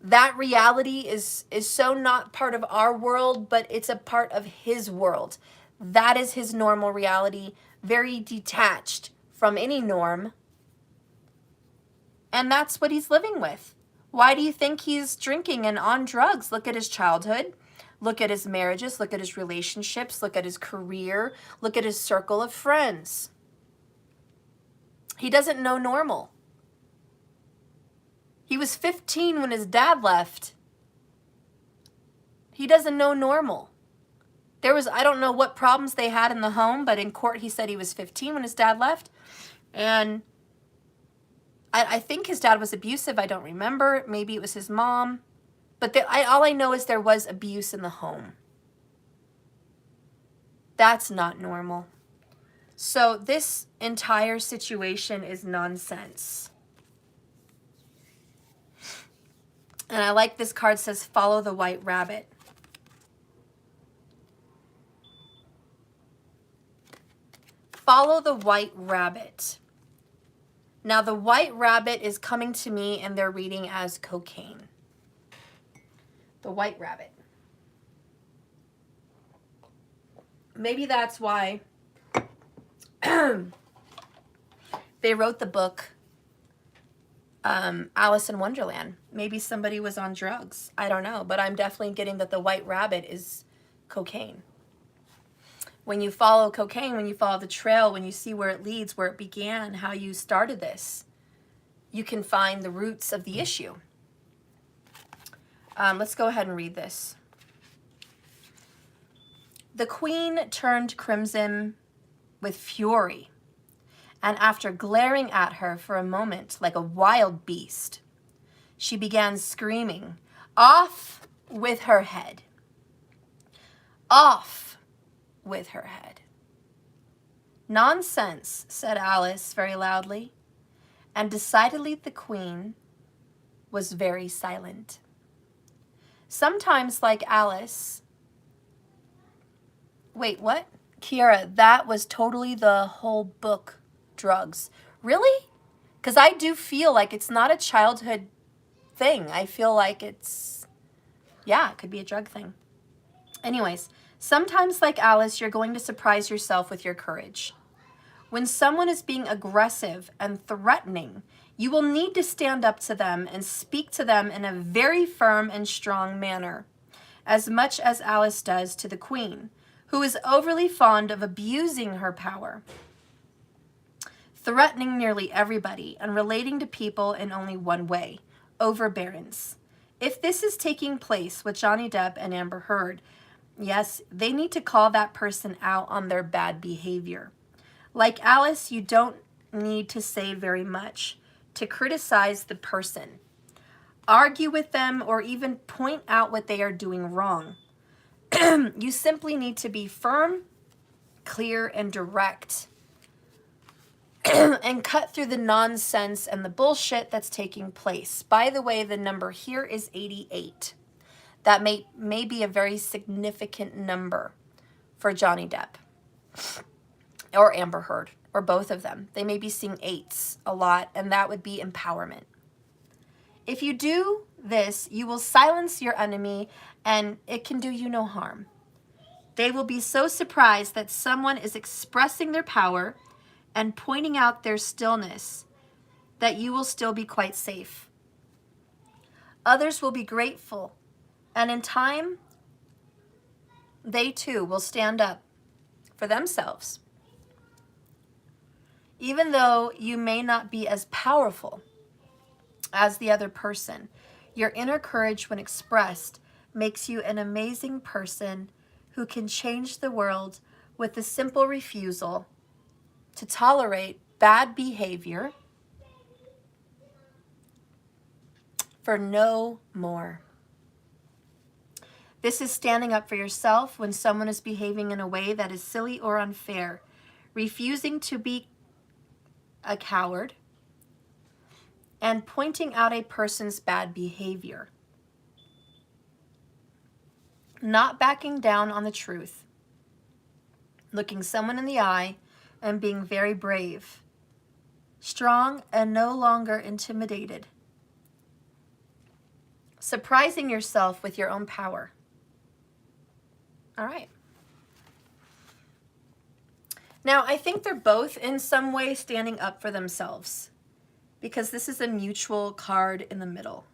That reality is so not part of our world, but it's a part of his world. That is his normal reality, very detached from any norm. And that's what he's living with. Why do you think he's drinking and on drugs? Look at his childhood. Look at his marriages. Look at his relationships. Look at his career. Look at his circle of friends. He doesn't know normal. He was 15 when his dad left. He doesn't know normal. There was, I don't know what problems they had in the home, but in court he said he was 15 when his dad left. And I think his dad was abusive. I don't remember. Maybe it was his mom. But all I know is there was abuse in the home. That's not normal. So this entire situation is nonsense. And I like this card says, follow the white rabbit. Follow the white rabbit. Now the white rabbit is coming to me and they're reading as cocaine. The white rabbit. Maybe that's why they wrote the book Alice in Wonderland. Maybe somebody was on drugs. I don't know, but I'm definitely getting that the white rabbit is cocaine. When you follow cocaine, when you follow the trail, when you see where it leads, where it began, how you started this, you can find the roots of the issue. Let's go ahead and read this. The queen turned crimson with fury, and after glaring at her for a moment like a wild beast, she began screaming, "Off with her head! Off with her head!" "Nonsense," said Alice very loudly, and decidedly the queen was very silent. Sometimes, like Alice... Wait, what? Kiara, that was totally the whole book, drugs. Really? Because I do feel like it's not a childhood thing. I feel like it's... Yeah, it could be a drug thing. Anyways, sometimes, like Alice, you're going to surprise yourself with your courage. When someone is being aggressive and threatening, you will need to stand up to them and speak to them in a very firm and strong manner, as much as Alice does to the queen, who is overly fond of abusing her power, threatening nearly everybody and relating to people in only one way, overbearance. If this is taking place with Johnny Depp and Amber Heard, yes, they need to call that person out on their bad behavior. Like Alice, you don't need to say very much to criticize the person, argue with them, or even point out what they are doing wrong. You simply need to be firm, clear, and direct and cut through the nonsense and the bullshit that's taking place. By the way, the number here is 88. That may be a very significant number for Johnny Depp or Amber Heard or both of them. They may be seeing 8s a lot, and that would be empowerment. If you do this, you will silence your enemy, and it can do you no harm. They will be so surprised that someone is expressing their power and pointing out their stillness that you will still be quite safe. Others will be grateful, and in time, they too will stand up for themselves. Even though you may not be as powerful as the other person, your inner courage, when expressed, makes you an amazing person who can change the world with the simple refusal to tolerate bad behavior for no more. This is standing up for yourself when someone is behaving in a way that is silly or unfair, refusing to be a coward, and pointing out a person's bad behavior. Not backing down on the truth, looking someone in the eye and being very brave, strong and no longer intimidated, surprising yourself with your own power. All right. Now, I think they're both in some way standing up for themselves because this is a mutual card in the middle.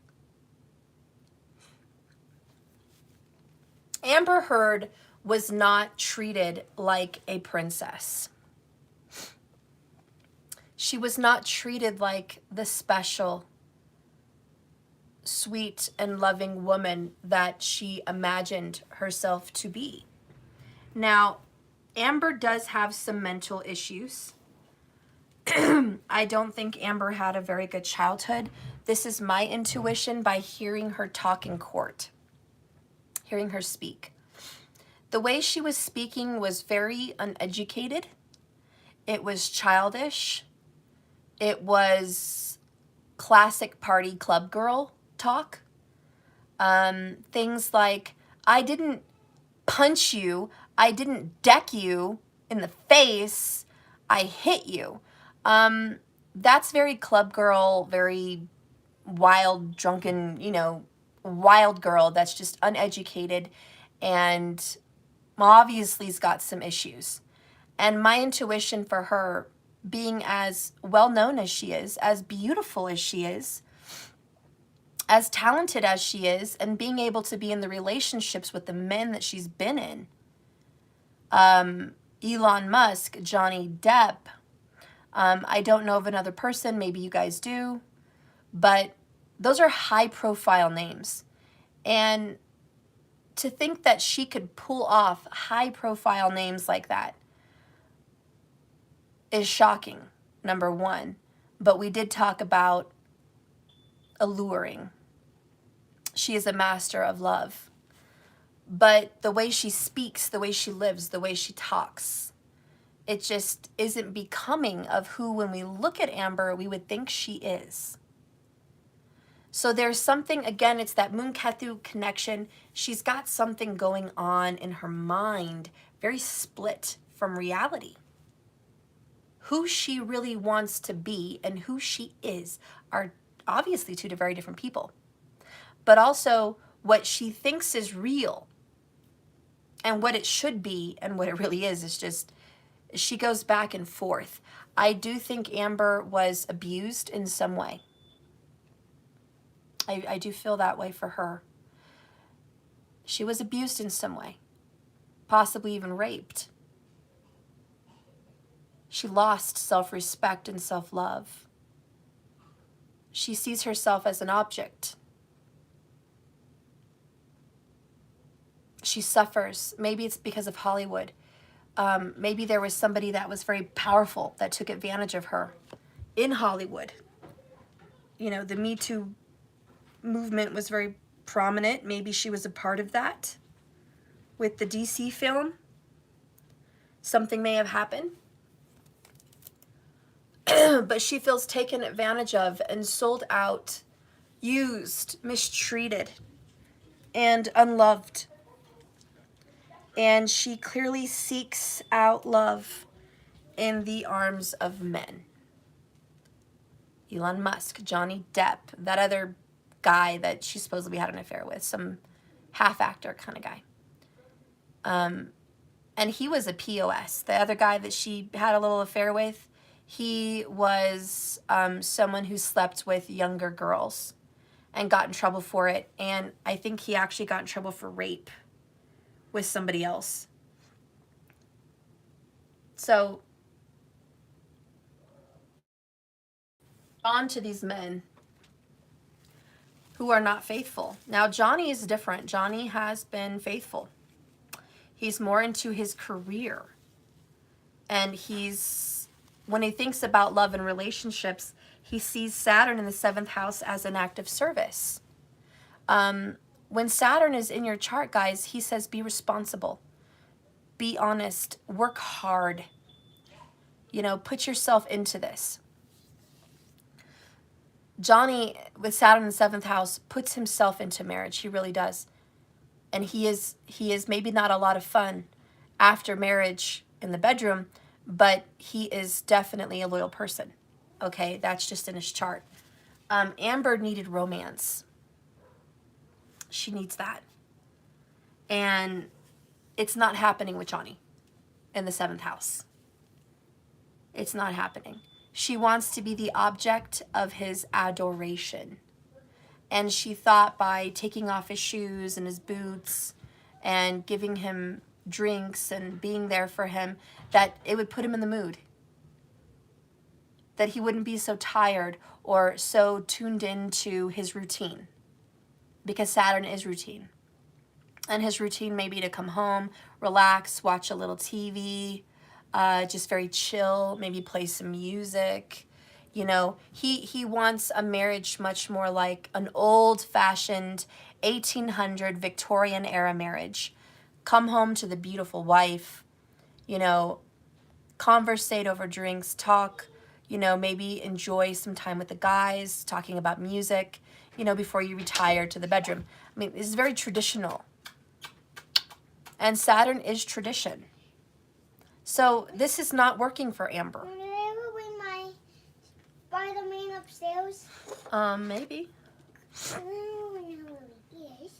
Amber Heard was not treated like a princess. She was not treated like the special, sweet, and loving woman that she imagined herself to be. Now, Amber does have some mental issues. I don't think Amber had a very good childhood. This is my intuition by hearing her talk in court, hearing her speak. The way she was speaking was very uneducated. It was childish. It was classic party club girl talk. Things like, I didn't punch you, I didn't deck you in the face, I hit you. That's very club girl, very wild, drunken, wild girl that's just uneducated and obviously has got some issues. And my intuition for her, being as well known as she is, as beautiful as she is, as talented as she is, and being able to be in the relationships with the men that she's been in, Elon Musk, Johnny Depp, I don't know of another person, maybe you guys do, but those are high profile names. And to think that she could pull off high profile names like that is shocking, number one. But we did talk about alluring. She is a master of love. But the way she speaks, the way she lives, the way she talks, it just isn't becoming of who, when we look at Amber, we would think she is. So there's something, again, it's that Moon-Ketu connection. She's got something going on in her mind, very split from reality. Who she really wants to be and who she is are obviously two very different people. But also what she thinks is real and what it should be and what it really is just, she goes back and forth. I do think Amber was abused in some way. I do feel that way for her. She was abused in some way, possibly even raped. She lost self-respect and self-love. She sees herself as an object. She suffers. Maybe it's because of Hollywood. Maybe there was somebody that was very powerful that took advantage of her in Hollywood. The Me Too movement was very prominent. Maybe she was a part of that with the DC film. Something may have happened. But she feels taken advantage of and sold out, used, mistreated, and unloved. And she clearly seeks out love in the arms of men. Elon Musk, Johnny Depp, that other guy that she supposedly had an affair with, some half-actor kind of guy. And he was a POS. The other guy that she had a little affair with, he was someone who slept with younger girls and got in trouble for it. And I think he actually got in trouble for rape with somebody else. So, on to these men who are not faithful. Now, Johnny is different. Johnny has been faithful. He's more into his career. And when he thinks about love and relationships, he sees Saturn in the 7th house as an act of service. When Saturn is in your chart, guys, he says be responsible, be honest, work hard, you know, put yourself into this. Johnny, with Saturn in the 7th house, puts himself into marriage. He really does. And he is maybe not a lot of fun after marriage in the bedroom, but he is definitely a loyal person. Okay, that's just in his chart. Amber needed romance. She needs that. And it's not happening with Johnny in the 7th house. It's not happening. She wants to be the object of his adoration. And she thought by taking off his shoes and his boots and giving him drinks and being there for him, that it would put him in the mood. That he wouldn't be so tired or so tuned into his routine. Because Saturn is routine. And his routine may be to come home, relax, watch a little TV, just very chill, maybe play some music. You know, he wants a marriage much more like an old-fashioned 1800 Victorian era marriage. Come home to the beautiful wife, you know, conversate over drinks, talk, you know, maybe enjoy some time with the guys, talking about music, you know, before you retire to the bedroom. I mean, this is very traditional. And Saturn is tradition. So this is not working for Amber. Will you ever bring my Spider-Man upstairs? Maybe. I don't know who he is,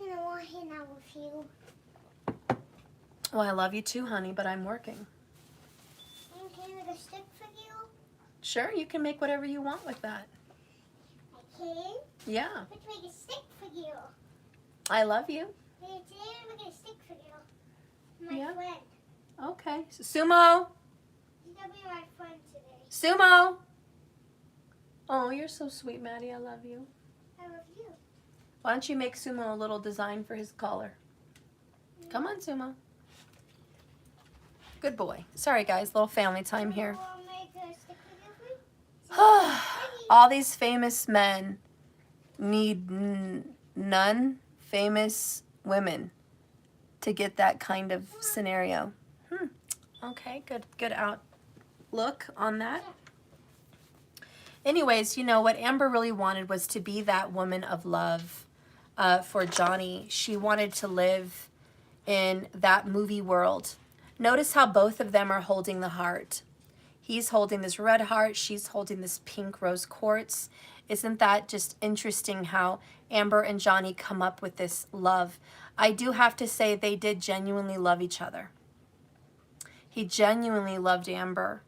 and I want to hang out with you. Well, I love you too, honey, but I'm working. And can I make a stick for you? Sure, you can make whatever you want with that. I can? Yeah. Let's make a stick for you. I love you. Hey, today I'm making a stick for you. My Yeah. friend. Okay. Sumo! He's gonna be my friend today. Sumo! Oh, you're so sweet, Maddie. I love you. I love you. Why don't you make Sumo a little design for his collar? Come on, Sumo. Good boy. Sorry, guys. Little family time here. You wanna make a stick for you? All these famous men need none famous women to get that kind of scenario. Okay, good outlook on that. Anyways, you know, what Amber really wanted was to be that woman of love for Johnny. She wanted to live in that movie world. Notice how both of them are holding the heart. He's holding this red heart. She's holding this pink rose quartz. Isn't that just interesting how Amber and Johnny come up with this love? I do have to say they did genuinely love each other. He genuinely loved Amber,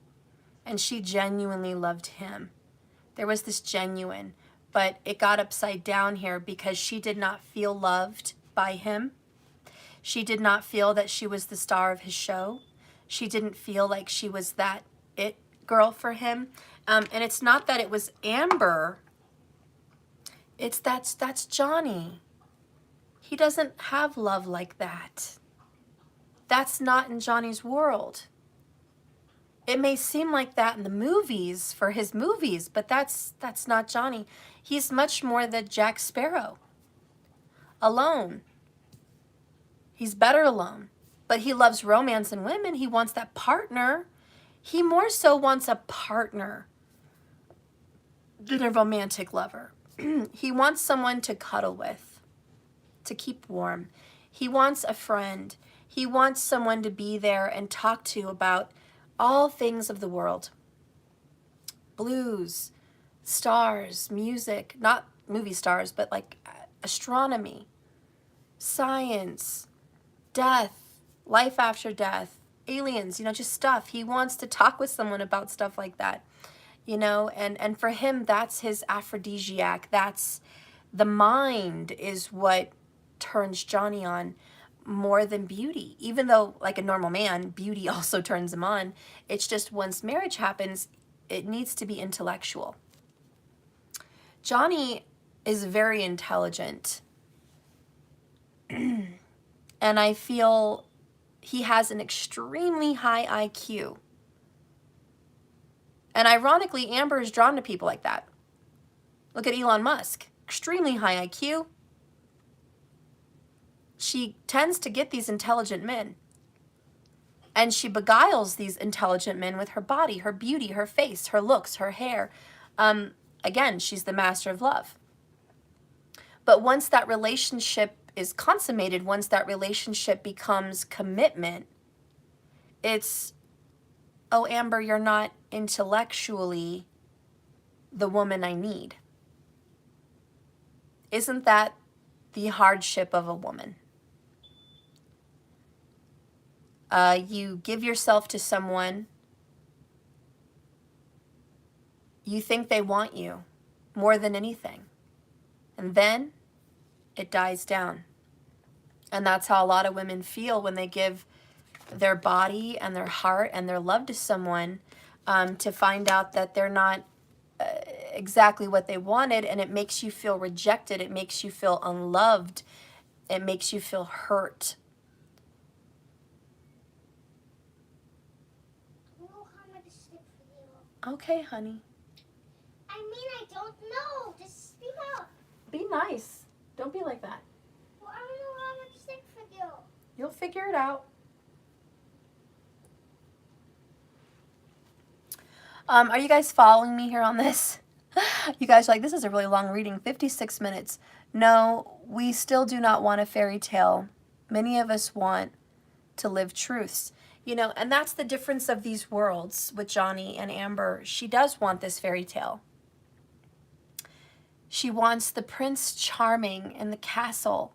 and she genuinely loved him. There was this genuine, but it got upside down here because she did not feel loved by him. She did not feel that she was the star of his show. She didn't feel like she was that it girl for him. And it's not that it was Amber. That's Johnny. He doesn't have love like that. That's not in Johnny's world. It may seem like that in the movies, for his movies, but that's not Johnny. He's much more the Jack Sparrow. Alone. He's better alone. But he loves romance and women. He wants that partner. He more so wants a partner than a romantic lover. He wants someone to cuddle with, to keep warm. He wants a friend. He wants someone to be there and talk to about all things of the world. Blues, stars, music, not movie stars, but like astronomy, science, death, life after death, aliens, you know, just stuff. He wants to talk with someone about stuff like that, you know, and for him, that's his aphrodisiac. That's the mind is what turns Johnny on more than beauty. Even though, like a normal man, beauty also turns him on. It's just once marriage happens, it needs to be intellectual. Johnny is very intelligent. And I feel he has an extremely high IQ. And ironically, Amber is drawn to people like that. Look at Elon Musk. Extremely high IQ, she tends to get these intelligent men. And she beguiles these intelligent men with her body, her beauty, her face, her looks, her hair. Again, she's the master of love. But once that relationship is consummated, once that relationship becomes commitment, it's, oh, Amber, you're not intellectually the woman I need. Isn't that the hardship of a woman? You give yourself to someone, you think they want you more than anything, and then it dies down. And that's how a lot of women feel when they give their body and their heart and their love to someone, to find out that they're not exactly what they wanted, and it makes you feel rejected, it makes you feel unloved, it makes you feel hurt. Okay, honey. I mean, I don't know. Just speak out. Be nice. Don't be like that. Well, I don't know how much stick for you. You'll figure it out. Are you guys following me here on this? You guys are like, this is a really long reading, 56 minutes. No, we still do not want a fairy tale. Many of us want to live truths. You know, and that's the difference of these worlds with Johnny and Amber. She does want this fairy tale. She wants the Prince Charming in the castle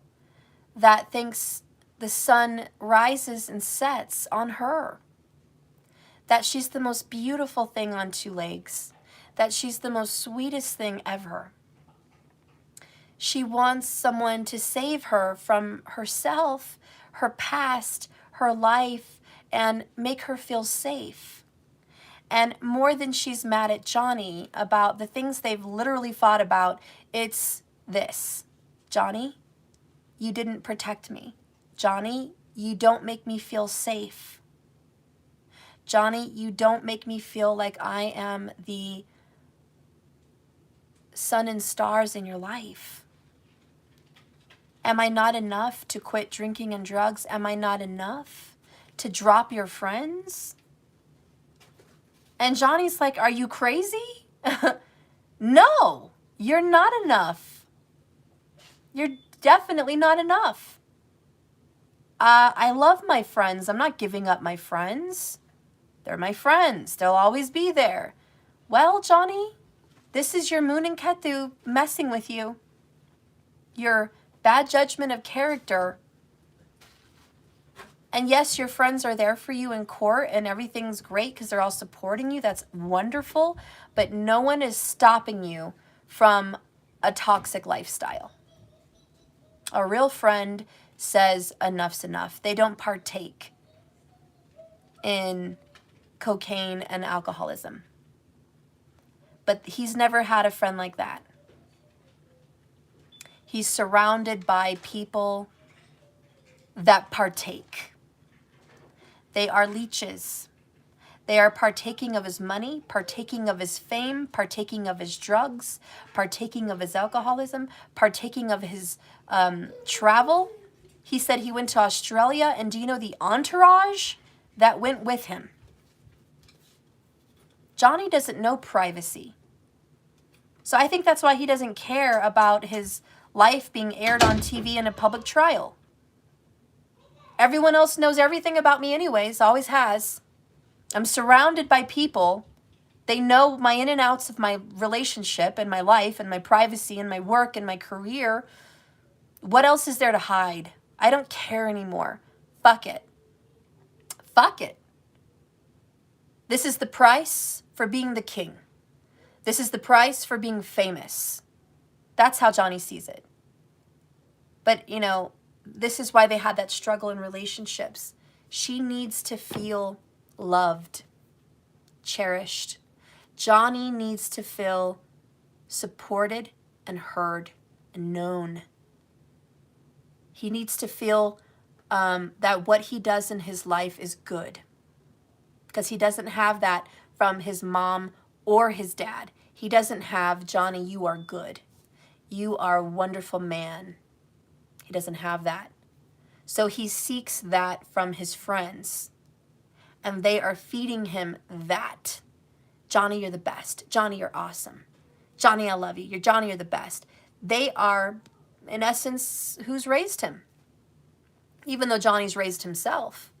that thinks the sun rises and sets on her. That she's the most beautiful thing on two legs. That she's the most sweetest thing ever. She wants someone to save her from herself, her past, her life, and make her feel safe. And more than she's mad at Johnny about the things they've literally fought about, it's this. Johnny, you didn't protect me. Johnny, you don't make me feel safe. Johnny, you don't make me feel like I am the sun and stars in your life. Am I not enough to quit drinking and drugs? Am I not enough to drop your friends? And Johnny's like, are you crazy? No, you're not enough. You're definitely not enough. I love my friends. I'm not giving up my friends. They're my friends. They'll always be there. Well, Johnny, this is your Moon and Ketu messing with you. Your bad judgment of character. And yes, your friends are there for you in court and everything's great because they're all supporting you. That's wonderful. But no one is stopping you from a toxic lifestyle. A real friend says enough's enough. They don't partake in cocaine and alcoholism. But he's never had a friend like that. He's surrounded by people that partake. They are leeches. They are partaking of his money, partaking of his fame, partaking of his drugs, partaking of his alcoholism, partaking of his travel. He said he went to Australia, and do you know the entourage that went with him? Johnny doesn't know privacy. So I think that's why he doesn't care about his life being aired on TV in a public trial. Everyone else knows everything about me anyways, always has. I'm surrounded by people. They know my in and outs of my relationship and my life and my privacy and my work and my career. What else is there to hide? I don't care anymore. Fuck it. Fuck it. This is the price for being the king. This is the price for being famous. That's how Johnny sees it. But, you know, this is why they had that struggle in relationships. She needs to feel loved, cherished. Johnny needs to feel supported and heard and known. He needs to feel that what he does in his life is good. Because he doesn't have that from his mom or his dad. He doesn't have, Johnny, you are good. You are a wonderful man. He doesn't have that. So he seeks that from his friends, and they are feeding him that. Johnny, you're the best. Johnny, you're awesome. Johnny, I love you. Johnny, you're the best. They are, in essence, who's raised him. Even though Johnny's raised himself.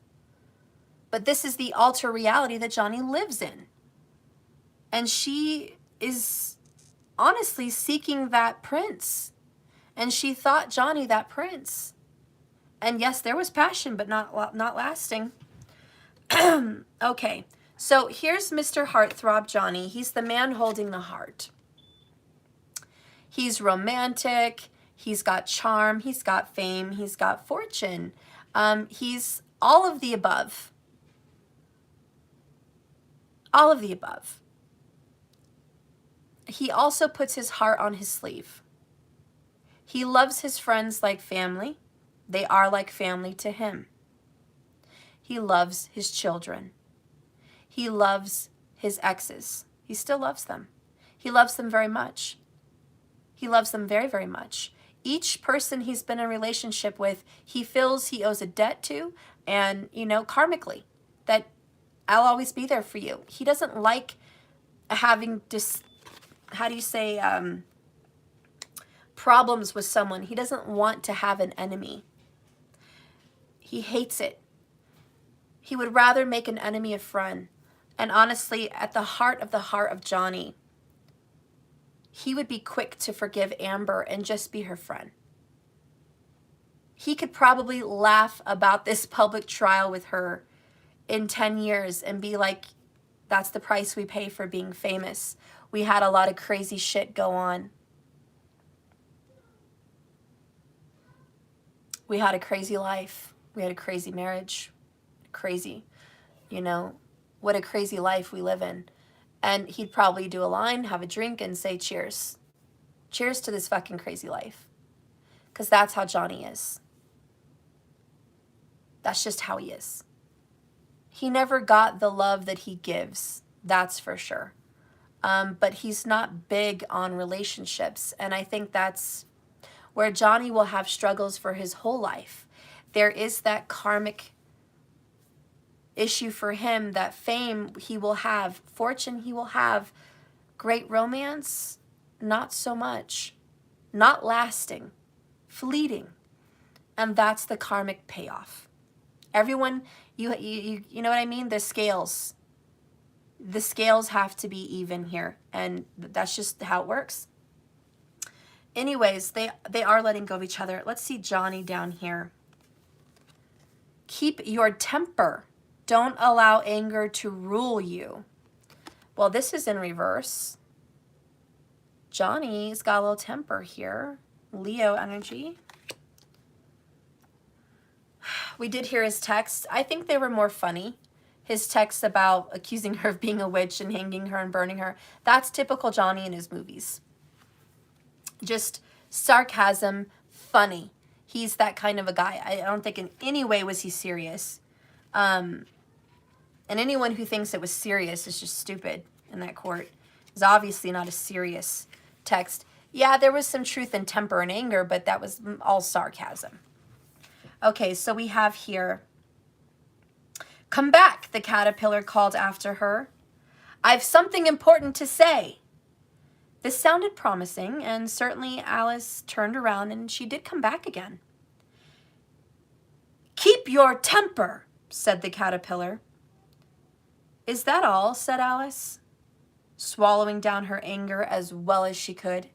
But this is the alter reality that Johnny lives in. And she is honestly seeking that prince. And she thought Johnny that prince. And yes, there was passion, but not lasting. Okay, so here's Mr. Heartthrob Johnny. He's the man holding the heart. He's romantic. He's got charm. He's got fame. He's got fortune. He's all of the above. All of the above. He also puts his heart on his sleeve. He loves his friends like family. They are like family to him. He loves his children. He loves his exes. He still loves them. He loves them very much. He loves them very, very much. Each person he's been in a relationship with, he feels he owes a debt to, and, you know, karmically, that I'll always be there for you. He doesn't like having problems with someone. He doesn't want to have an enemy. He hates it. He would rather make an enemy a friend. And honestly, at the heart of Johnny, he would be quick to forgive Amber and just be her friend. He could probably laugh about this public trial with her in 10 years and be like, that's the price we pay for being famous. We had a lot of crazy shit go on. We had a crazy life. We had a crazy marriage. Crazy, you know, what a crazy life we live in. And he'd probably do a line, have a drink, and say cheers. Cheers to this fucking crazy life. Because that's how Johnny is. That's just how he is. He never got the love that he gives, that's for sure. But he's not big on relationships. And I think that's where Johnny will have struggles for his whole life. There is that karmic issue for him, that fame he will have, fortune he will have, great romance, not so much, not lasting, fleeting. And that's the karmic payoff. Everyone, you know what I mean? The scales have to be even here, and that's just how it works. Anyways, they are letting go of each other. Let's see Johnny down here. Keep your temper. Don't allow anger to rule you. Well, this is in reverse. Johnny's got a little temper here. Leo energy. We did hear his texts. I think they were more funny. His texts about accusing her of being a witch and hanging her and burning her. That's typical Johnny in his movies. Just sarcasm, funny. He's that kind of a guy. I don't think in any way was he serious. And anyone who thinks it was serious is just stupid in that court. It's obviously not a serious text. Yeah, there was some truth and temper and anger, but that was all sarcasm. Okay, so we have here, come back, the caterpillar called after her. I've something important to say. This sounded promising, and certainly Alice turned around and she did come back again. Keep your temper, said the caterpillar. Is that all? Said Alice, swallowing down her anger as well as she could.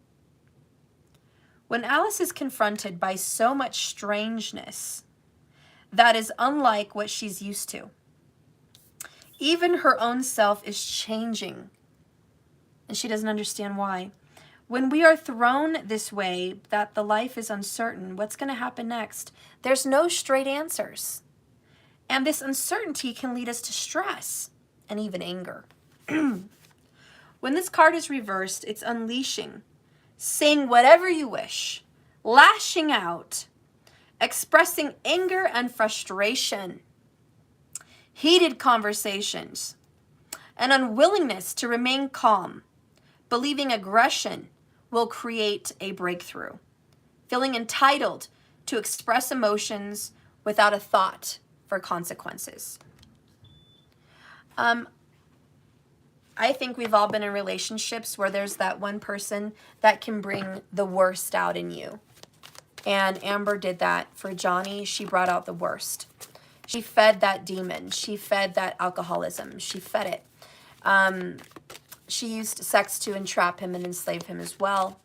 When Alice is confronted by so much strangeness that is unlike what she's used to, even her own self is changing, and she doesn't understand why. When we are thrown this way, that the life is uncertain, what's going to happen next? There's no straight answers. And this uncertainty can lead us to stress and even anger. When this card is reversed, it's unleashing, saying whatever you wish, lashing out, expressing anger and frustration, heated conversations, an unwillingness to remain calm, believing aggression will create a breakthrough, feeling entitled to express emotions without a thought for consequences. I think we've all been in relationships where there's that one person that can bring the worst out in you. And Amber did that for Johnny. She brought out the worst. She fed that demon. She fed that alcoholism. She fed it. She used sex to entrap him and enslave him as well.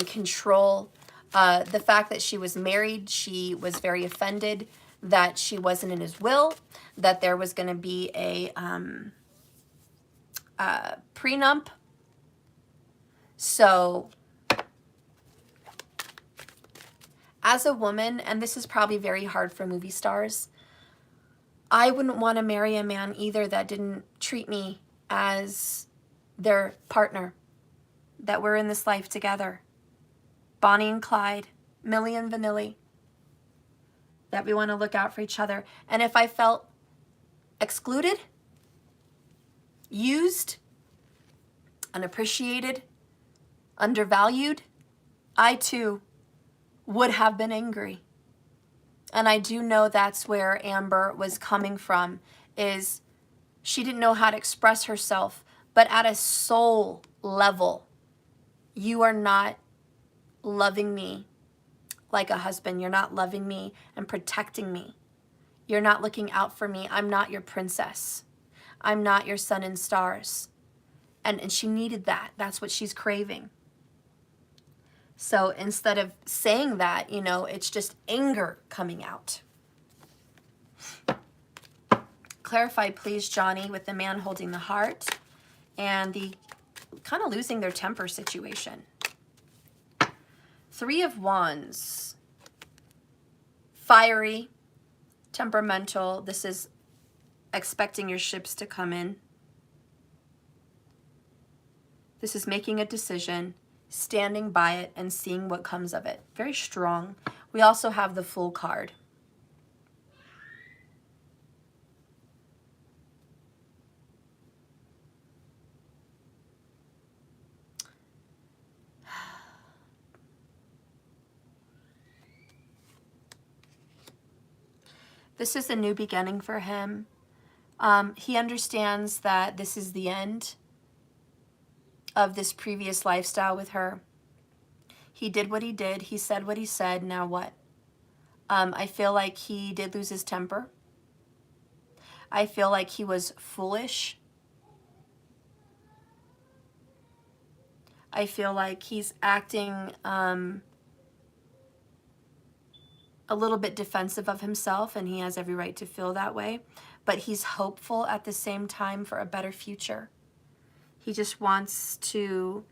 Control. The fact that she was married, she was very offended that she wasn't in his will, that there was going to be a prenup. So as a woman, and this is probably very hard for movie stars, I wouldn't want to marry a man either that didn't treat me as their partner, that we're in this life together. Bonnie and Clyde, Millie and Vanilli, that we want to look out for each other. And if I felt excluded, used, unappreciated, undervalued, I too would have been angry. And I do know that's where Amber was coming from, is she didn't know how to express herself, but at a soul level, you are not loving me like a husband. You're not loving me and protecting me. You're not looking out for me. I'm not your princess. I'm not your sun and stars. And she needed that. That's what she's craving. So instead of saying that, you know, it's just anger coming out. Clarify, please, Johnny, with the man holding the heart and the kind of losing their temper situation. 3 of Wands. Fiery, temperamental. This is expecting your ships to come in. This is making a decision, standing by it, and seeing what comes of it. Very strong. We also have the Fool card. This is a new beginning for him. He understands that this is the end of this previous lifestyle with her. He did what he did. He said what he said. Now what? I feel like he did lose his temper. I feel like he was foolish. I feel like he's acting a little bit defensive of himself, and he has every right to feel that way. But he's hopeful at the same time for a better future. He just wants to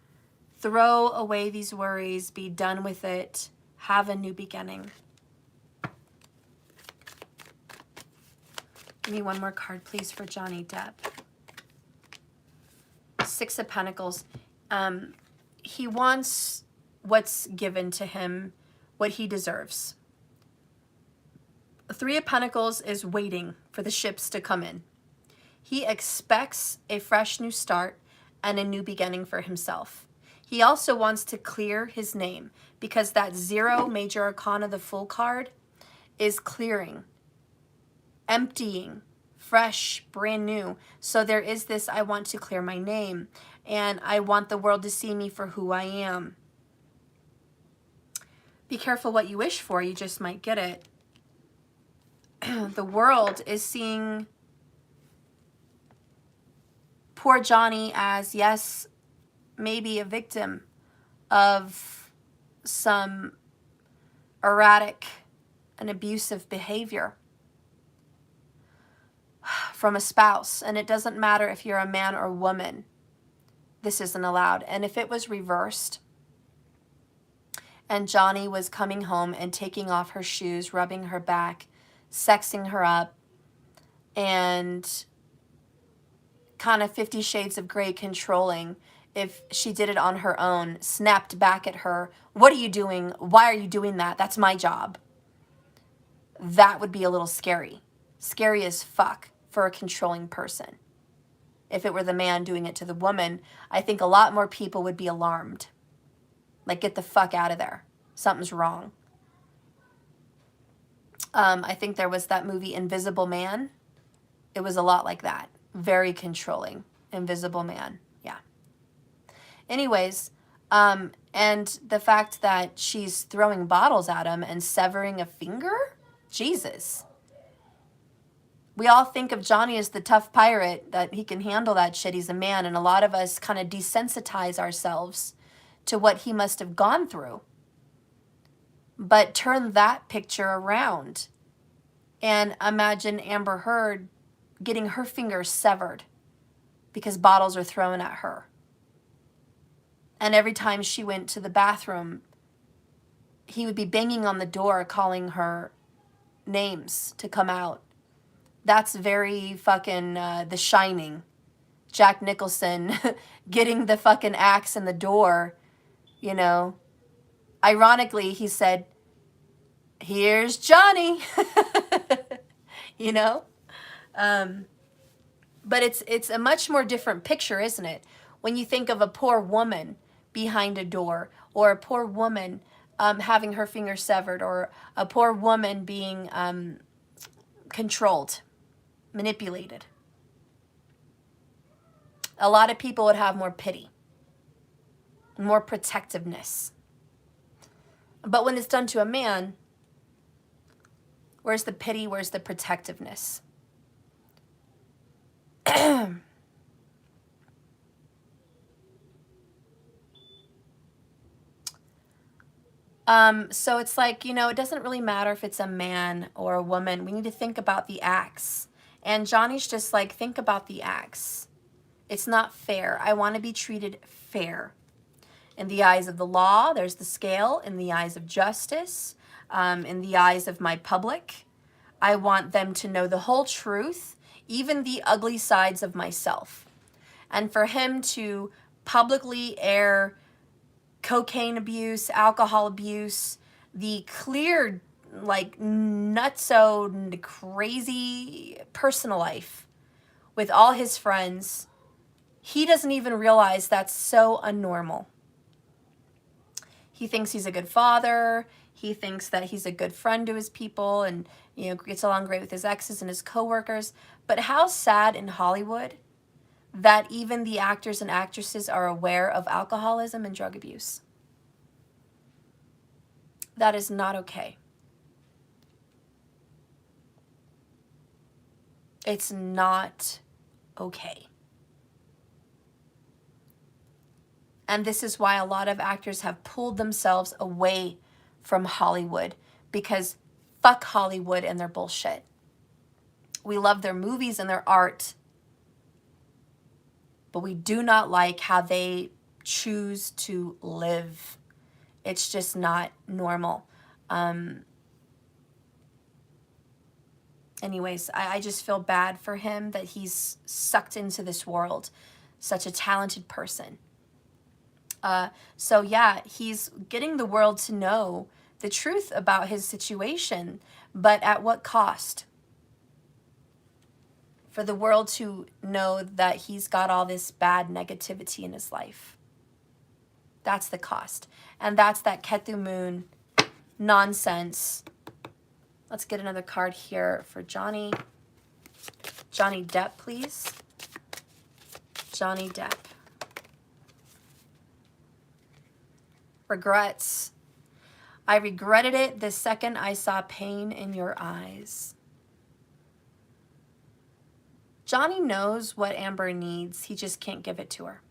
throw away these worries, be done with it, have a new beginning. Give me one more card, please, for Johnny Depp. 6 of Pentacles. He wants what's given to him, what he deserves. 3 of Pentacles is waiting for the ships to come in. He expects a fresh new start and a new beginning for himself. He also wants to clear his name, because that 0 major arcana, the Fool card, is clearing, emptying, fresh, brand new. So there is this, I want to clear my name, and I want the world to see me for who I am. Be careful what you wish for, you just might get it. The world is seeing poor Johnny as, yes, maybe a victim of some erratic and abusive behavior from a spouse. And it doesn't matter if you're a man or a woman. This isn't allowed. And if it was reversed and Johnny was coming home and taking off her shoes, rubbing her back, sexing her up, and kind of 50 Shades of Grey controlling, if she did it on her own, snapped back at her, what are you doing? Why are you doing that? That's my job. That would be a little scary. Scary as fuck for a controlling person. If it were the man doing it to the woman, I think a lot more people would be alarmed. Like, get the fuck out of there. Something's wrong. I think there was that movie Invisible Man. It was a lot like that. Very controlling. Invisible Man. Yeah. Anyways, and the fact that she's throwing bottles at him and severing a finger? Jesus. We all think of Johnny as the tough pirate, that he can handle that shit. He's a man. And a lot of us kind of desensitize ourselves to what he must have gone through. But turn that picture around and imagine Amber Heard getting her finger severed because bottles are thrown at her. And every time she went to the bathroom, he would be banging on the door calling her names to come out. That's very fucking The Shining. Jack Nicholson getting the fucking axe in the door, you know. Ironically, he said, "Here's Johnny." You know? But it's a much more different picture, isn't it? When you think of a poor woman behind a door, or a poor woman having her finger severed, or a poor woman being controlled, manipulated. A lot of people would have more pity, more protectiveness. But when it's done to a man, where's the pity? Where's the protectiveness? So it's like, you know, it doesn't really matter if it's a man or a woman. We need to think about the acts. And Johnny's just like, think about the acts. It's not fair. I want to be treated fair. In the eyes of the law, there's the scale. In the eyes of justice, in the eyes of my public, I want them to know the whole truth, even the ugly sides of myself. And for him to publicly air cocaine abuse, alcohol abuse, the clear, like, nutso crazy personal life with all his friends, he doesn't even realize that's so unnormal. He thinks he's a good father. He thinks that he's a good friend to his people and, you know, gets along great with his exes and his coworkers. But how sad in Hollywood that even the actors and actresses are aware of alcoholism and drug abuse. That is not okay. It's not okay. And this is why a lot of actors have pulled themselves away from Hollywood, because fuck Hollywood and their bullshit. We love their movies and their art, but we do not like how they choose to live. It's just not normal. Anyways, I just feel bad for him that he's sucked into this world. Such a talented person. So yeah, he's getting the world to know the truth about his situation, but at what cost? For the world to know that he's got all this bad negativity in his life. That's the cost. And that's that Ketu Moon nonsense. Let's get another card here for Johnny. Johnny Depp, please. Johnny Depp. Regrets. I regretted it the second I saw pain in your eyes. Johnny knows what Amber needs. He just can't give it to her.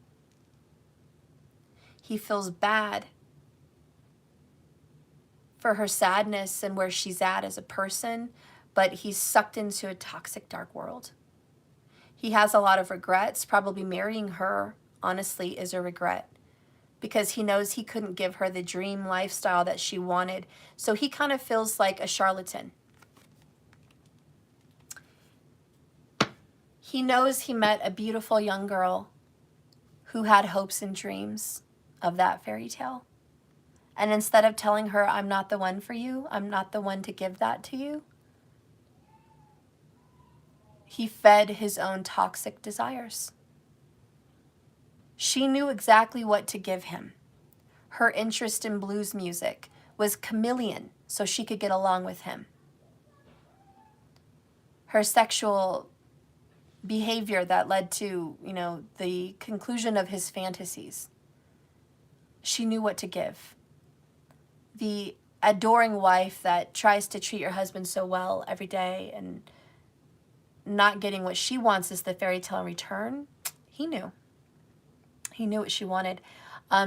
He feels bad for her sadness and where she's at as a person, but he's sucked into a toxic, dark world. He has a lot of regrets. Probably marrying her, honestly, is a regret, because he knows he couldn't give her the dream lifestyle that she wanted. So he kind of feels like a charlatan. He knows he met a beautiful young girl who had hopes and dreams of that fairy tale. And instead of telling her, I'm not the one for you, I'm not the one to give that to you, he fed his own toxic desires. She knew exactly what to give him. Her interest in blues music was chameleon, so she could get along with him. her sexual behavior that led to, you know, the conclusion of his fantasies. She knew what to give. The adoring wife that tries to treat her husband so well every day and not getting what she wants is the fairy tale in return. He knew. He knew what she wanted.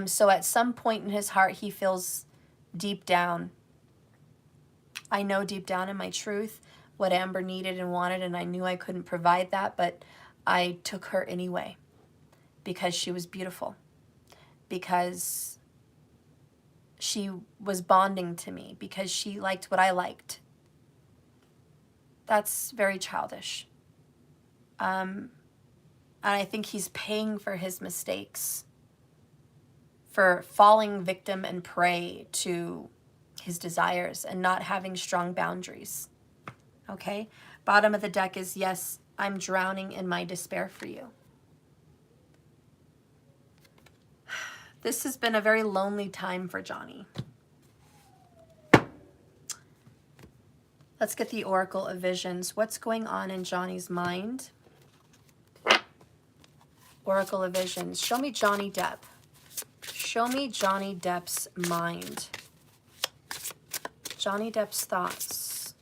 So at some point in his heart, he feels deep down, I know deep down in my truth what Amber needed and wanted, and I knew I couldn't provide that, but I took her anyway because she was beautiful, because she was bonding to me, because she liked what I liked. That's very childish. And I think he's paying for his mistakes, for falling victim and prey to his desires and not having strong boundaries. Okay? Bottom of the deck is, yes, I'm drowning in my despair for you. This has been a very lonely time for Johnny. Let's get the Oracle of Visions. What's going on in Johnny's mind? Oracle of Visions. Show me Johnny Depp. Show me Johnny Depp's mind. Johnny Depp's thoughts.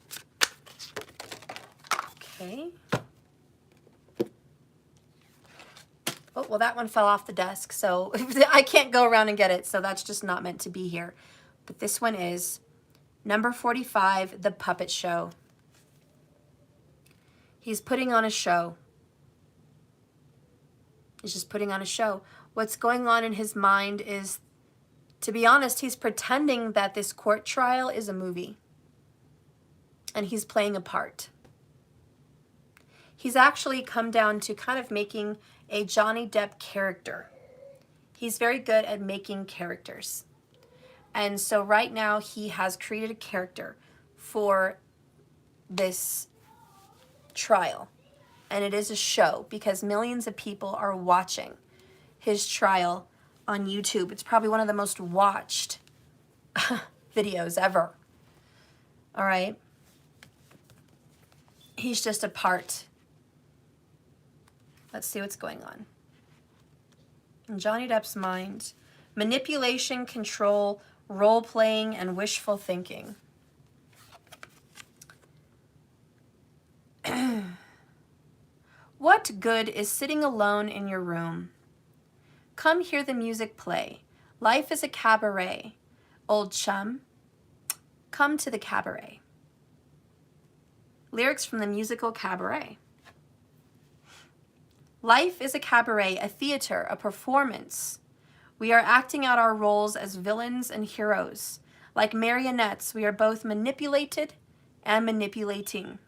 Okay. Oh, well, that one fell off the desk, so I can't go around and get it, so that's just not meant to be here. But this one is number 45, The Puppet Show. He's putting on a show. He's just putting on a show. What's going on in his mind is, to be honest, he's pretending that this court trial is a movie. And he's playing a part. He's actually come down to kind of making a Johnny Depp character. He's very good at making characters. And so right now he has created a character for this trial. And it is a show because millions of people are watching his trial on YouTube. It's probably one of the most watched videos ever. All right. He's just a part. Let's see what's going on. In Johnny Depp's mind, manipulation, control, role-playing, and wishful thinking. What good is sitting alone in your room? Come hear the music play. Life is a cabaret. Old chum, come to the cabaret. Lyrics from the musical Cabaret. Life is a cabaret, a theater, a performance. We are acting out our roles as villains and heroes. Like marionettes, we are both manipulated and manipulating.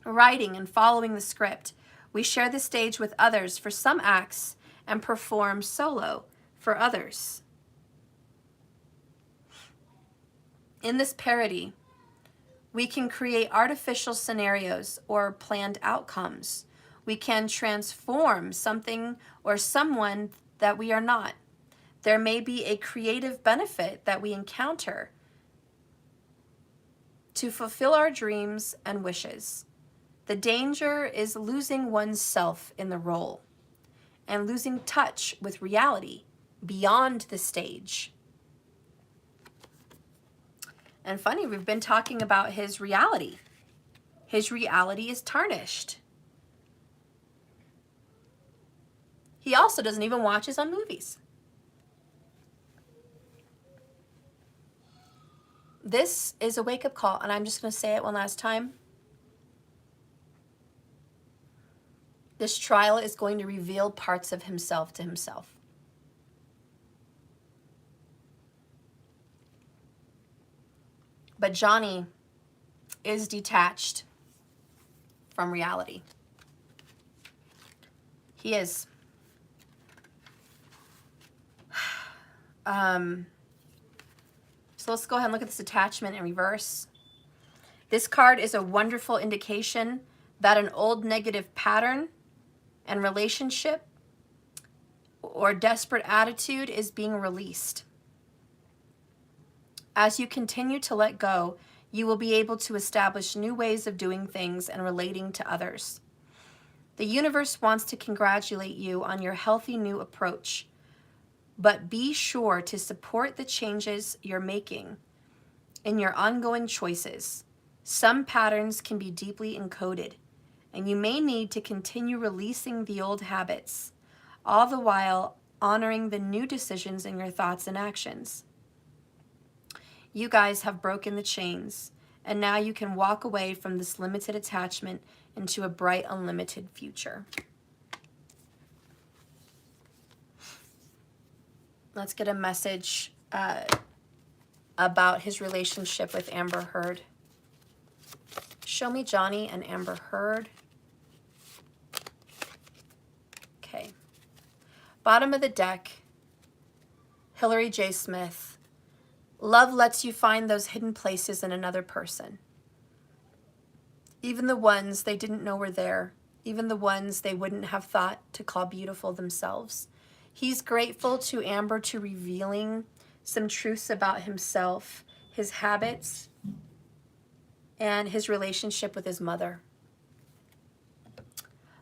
Writing and following the script, we share the stage with others for some acts and perform solo for others. In this parody, we can create artificial scenarios or planned outcomes. We can transform something or someone that we are not. There may be a creative benefit that we encounter to fulfill our dreams and wishes. The danger is losing oneself in the role and losing touch with reality beyond the stage. And funny, we've been talking about his reality. His reality is tarnished. He also doesn't even watch his own movies. This is a wake-up call, and I'm just going to say it one last time. This trial is going to reveal parts of himself to himself. But Johnny is detached from reality. He is. So let's go ahead and look at this attachment in reverse. This card is a wonderful indication that an old negative pattern and relationship or desperate attitude is being released. As you continue to let go, You will be able to establish new ways of doing things and relating to others. The universe wants to congratulate you on your healthy new approach, but be sure to support the changes you're making in your ongoing choices. Some patterns can be deeply encoded, and you may need to continue releasing the old habits, all the while honoring the new decisions in your thoughts and actions. You guys have broken the chains, and now you can walk away from this limited attachment into a bright, unlimited future. Let's get a message about his relationship with Amber Heard. Show me Johnny and Amber Heard. Okay. Bottom of the deck, Hillary J. Smith. Love lets you find those hidden places in another person. Even the ones they didn't know were there. Even the ones they wouldn't have thought to call beautiful themselves. He's grateful to Amber to revealing some truths about himself, his habits, and his relationship with his mother.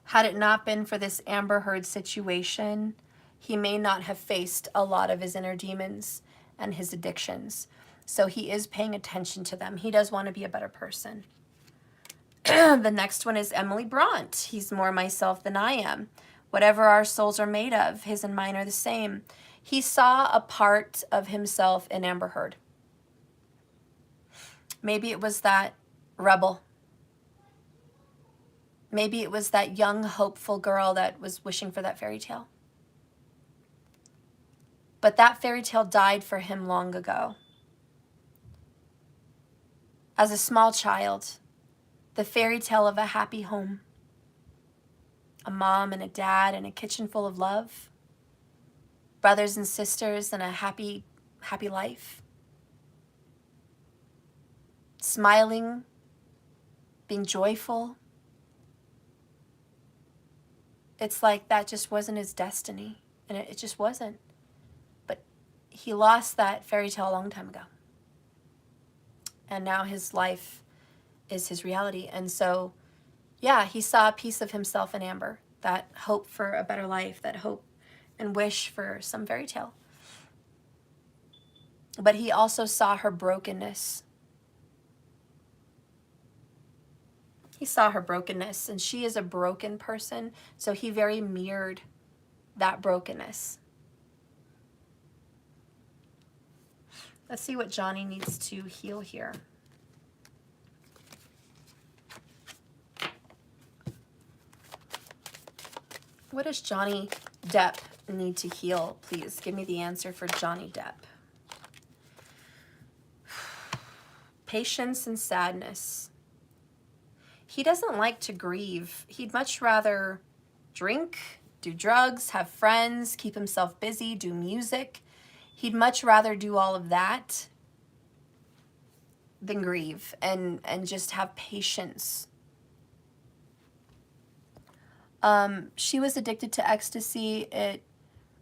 Had it not been for this Amber Heard situation, he may not have faced a lot of his inner demons and his addictions. So he is paying attention to them. He does want to be a better person. The next one is Emily Bront. He's more myself than I am. Whatever our souls are made of, his and mine are the same. He saw a part of himself in Amber Heard. Maybe it was that rebel. Maybe it was that young, hopeful girl that was wishing for that fairy tale. But that fairy tale died for him long ago. As a small child, the fairy tale of a happy home, a mom and a dad and a kitchen full of love, brothers and sisters and a happy life, smiling, being joyful. It's like that just wasn't his destiny, and it just wasn't. But he lost that fairy tale a long time ago. And now his life is his reality. And so, yeah, he saw a piece of himself in Amber, that hope for a better life, that hope and wish for some fairy tale. But he also saw her brokenness. He saw her brokenness, and she is a broken person, so he very mirrored that brokenness. Let's see what Johnny needs to heal here. What does Johnny Depp need to heal, please? Give me the answer for Johnny Depp. Patience and sadness. He doesn't like to grieve. He'd much rather drink, do drugs, have friends, keep himself busy, do music. He'd much rather do all of that than grieve and just have patience. She was addicted to ecstasy. It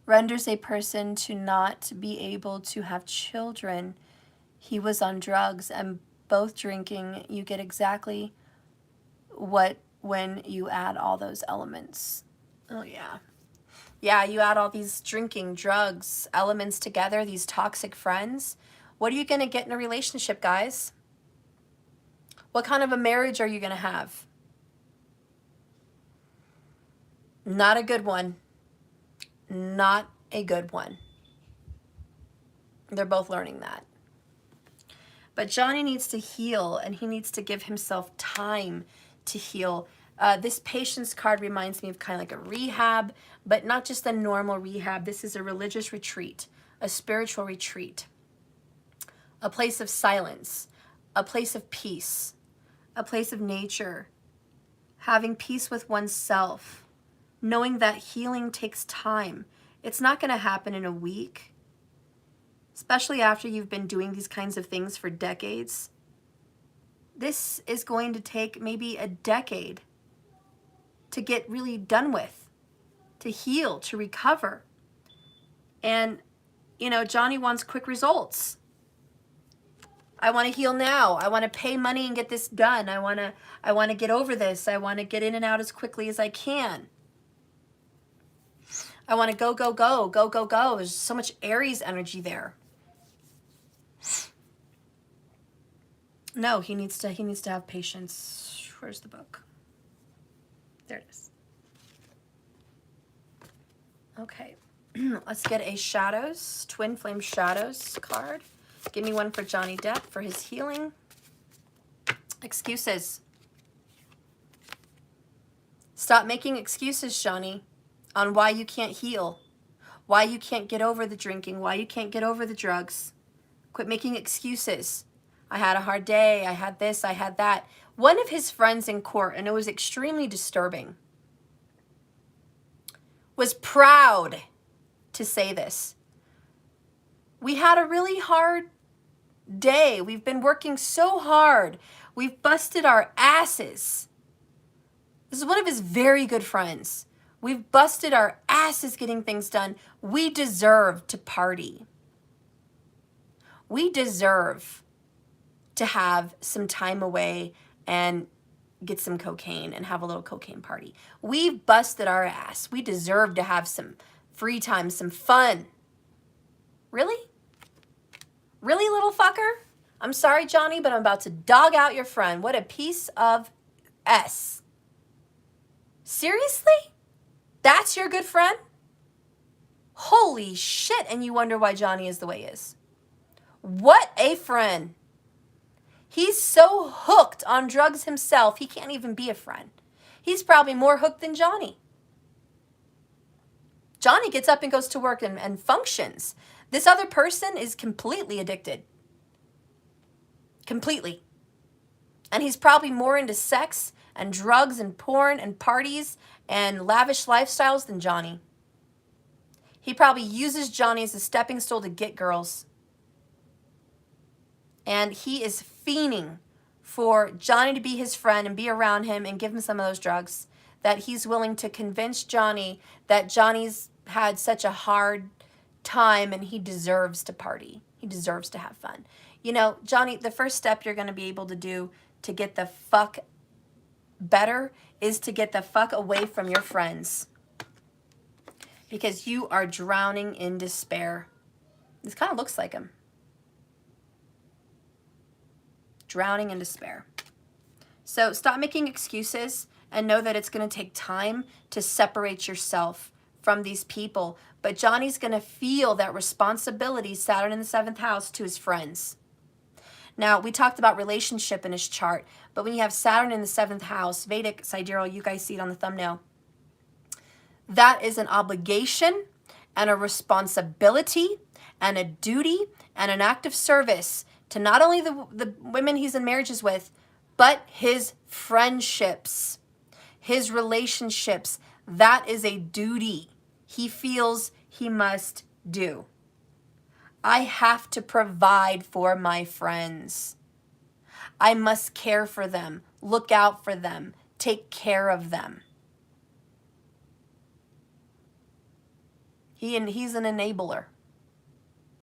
renders a person to not be able to have children. He was on drugs, and both drinking, you get exactly what when you add all those elements. Oh, yeah. Yeah, you add all these drinking, drugs, elements together, these toxic friends. What are you going to get in a relationship, guys? What kind of a marriage are you going to have? Not a good one. Not a good one. They're both learning that. But Johnny needs to heal, and he needs to give himself time to heal. This patience card reminds me of kind of like a rehab, but not just a normal rehab. This is a religious retreat, a spiritual retreat, a place of silence, a place of peace, a place of nature, having peace with oneself, knowing that healing takes time. It's not going to happen in a week, especially after you've been doing these kinds of things for decades. This is going to take maybe a decade to get really done with, to heal, to recover. And, you know, Johnny wants quick results. I want to heal now. I want to pay money and get this done. I want to get over this. I want to get in and out as quickly as I can. I want to go, go, go, go, go, go. There's so much Aries energy there. No, he needs to have patience. Where's the book? There it is. Okay. Let's get a shadows, twin flame shadows card. Give me one for Johnny Depp for his healing. Excuses. Stop making excuses, Johnny, on why you can't heal, why you can't get over the drinking, why you can't get over the drugs. Quit making excuses. I had a hard day, I had this, I had that. One of his friends in court, and it was extremely disturbing, was proud to say this. We had a really hard day. We've been working so hard. We've busted our asses. This is one of his very good friends. We've busted our asses getting things done. We deserve to party. We deserve to have some time away and get some cocaine and have a little cocaine party. We've busted our ass. We deserve to have some free time, some fun. Really? Really, little fucker? I'm sorry, Johnny, but I'm about to dog out your friend. What a piece of S. Seriously? That's your good friend? Holy shit, and you wonder why Johnny is the way he is. What a friend. He's so hooked on drugs himself, he can't even be a friend. He's probably more hooked than Johnny. Johnny gets up and goes to work and functions. This other person is completely addicted. Completely. And he's probably more into sex and drugs and porn and parties and lavish lifestyles than Johnny. He probably uses Johnny as a stepping stool to get girls. And he is fiending for Johnny to be his friend and be around him and give him some of those drugs. That he's willing to convince Johnny that Johnny's had such a hard time and he deserves to party. He deserves to have fun. You know, Johnny, the first step you're going to be able to do to get the fuck better is to get the fuck away from your friends. Because you are drowning in despair. This kind of looks like him. Drowning in despair. So stop making excuses and know that it's going to take time to separate yourself from these people. But Johnny's going to feel that responsibility, Saturn in the 7th house, to his friends. Now, we talked about relationship in his chart, but when you have Saturn in the 7th house, Vedic, sidereal, you guys see it on the thumbnail, that is an obligation and a responsibility and a duty and an act of service to not only the women he's in marriages with, but his friendships, his relationships. That is a duty he feels he must do. I have to provide for my friends. I must care for them, look out for them, take care of them. He's an enabler.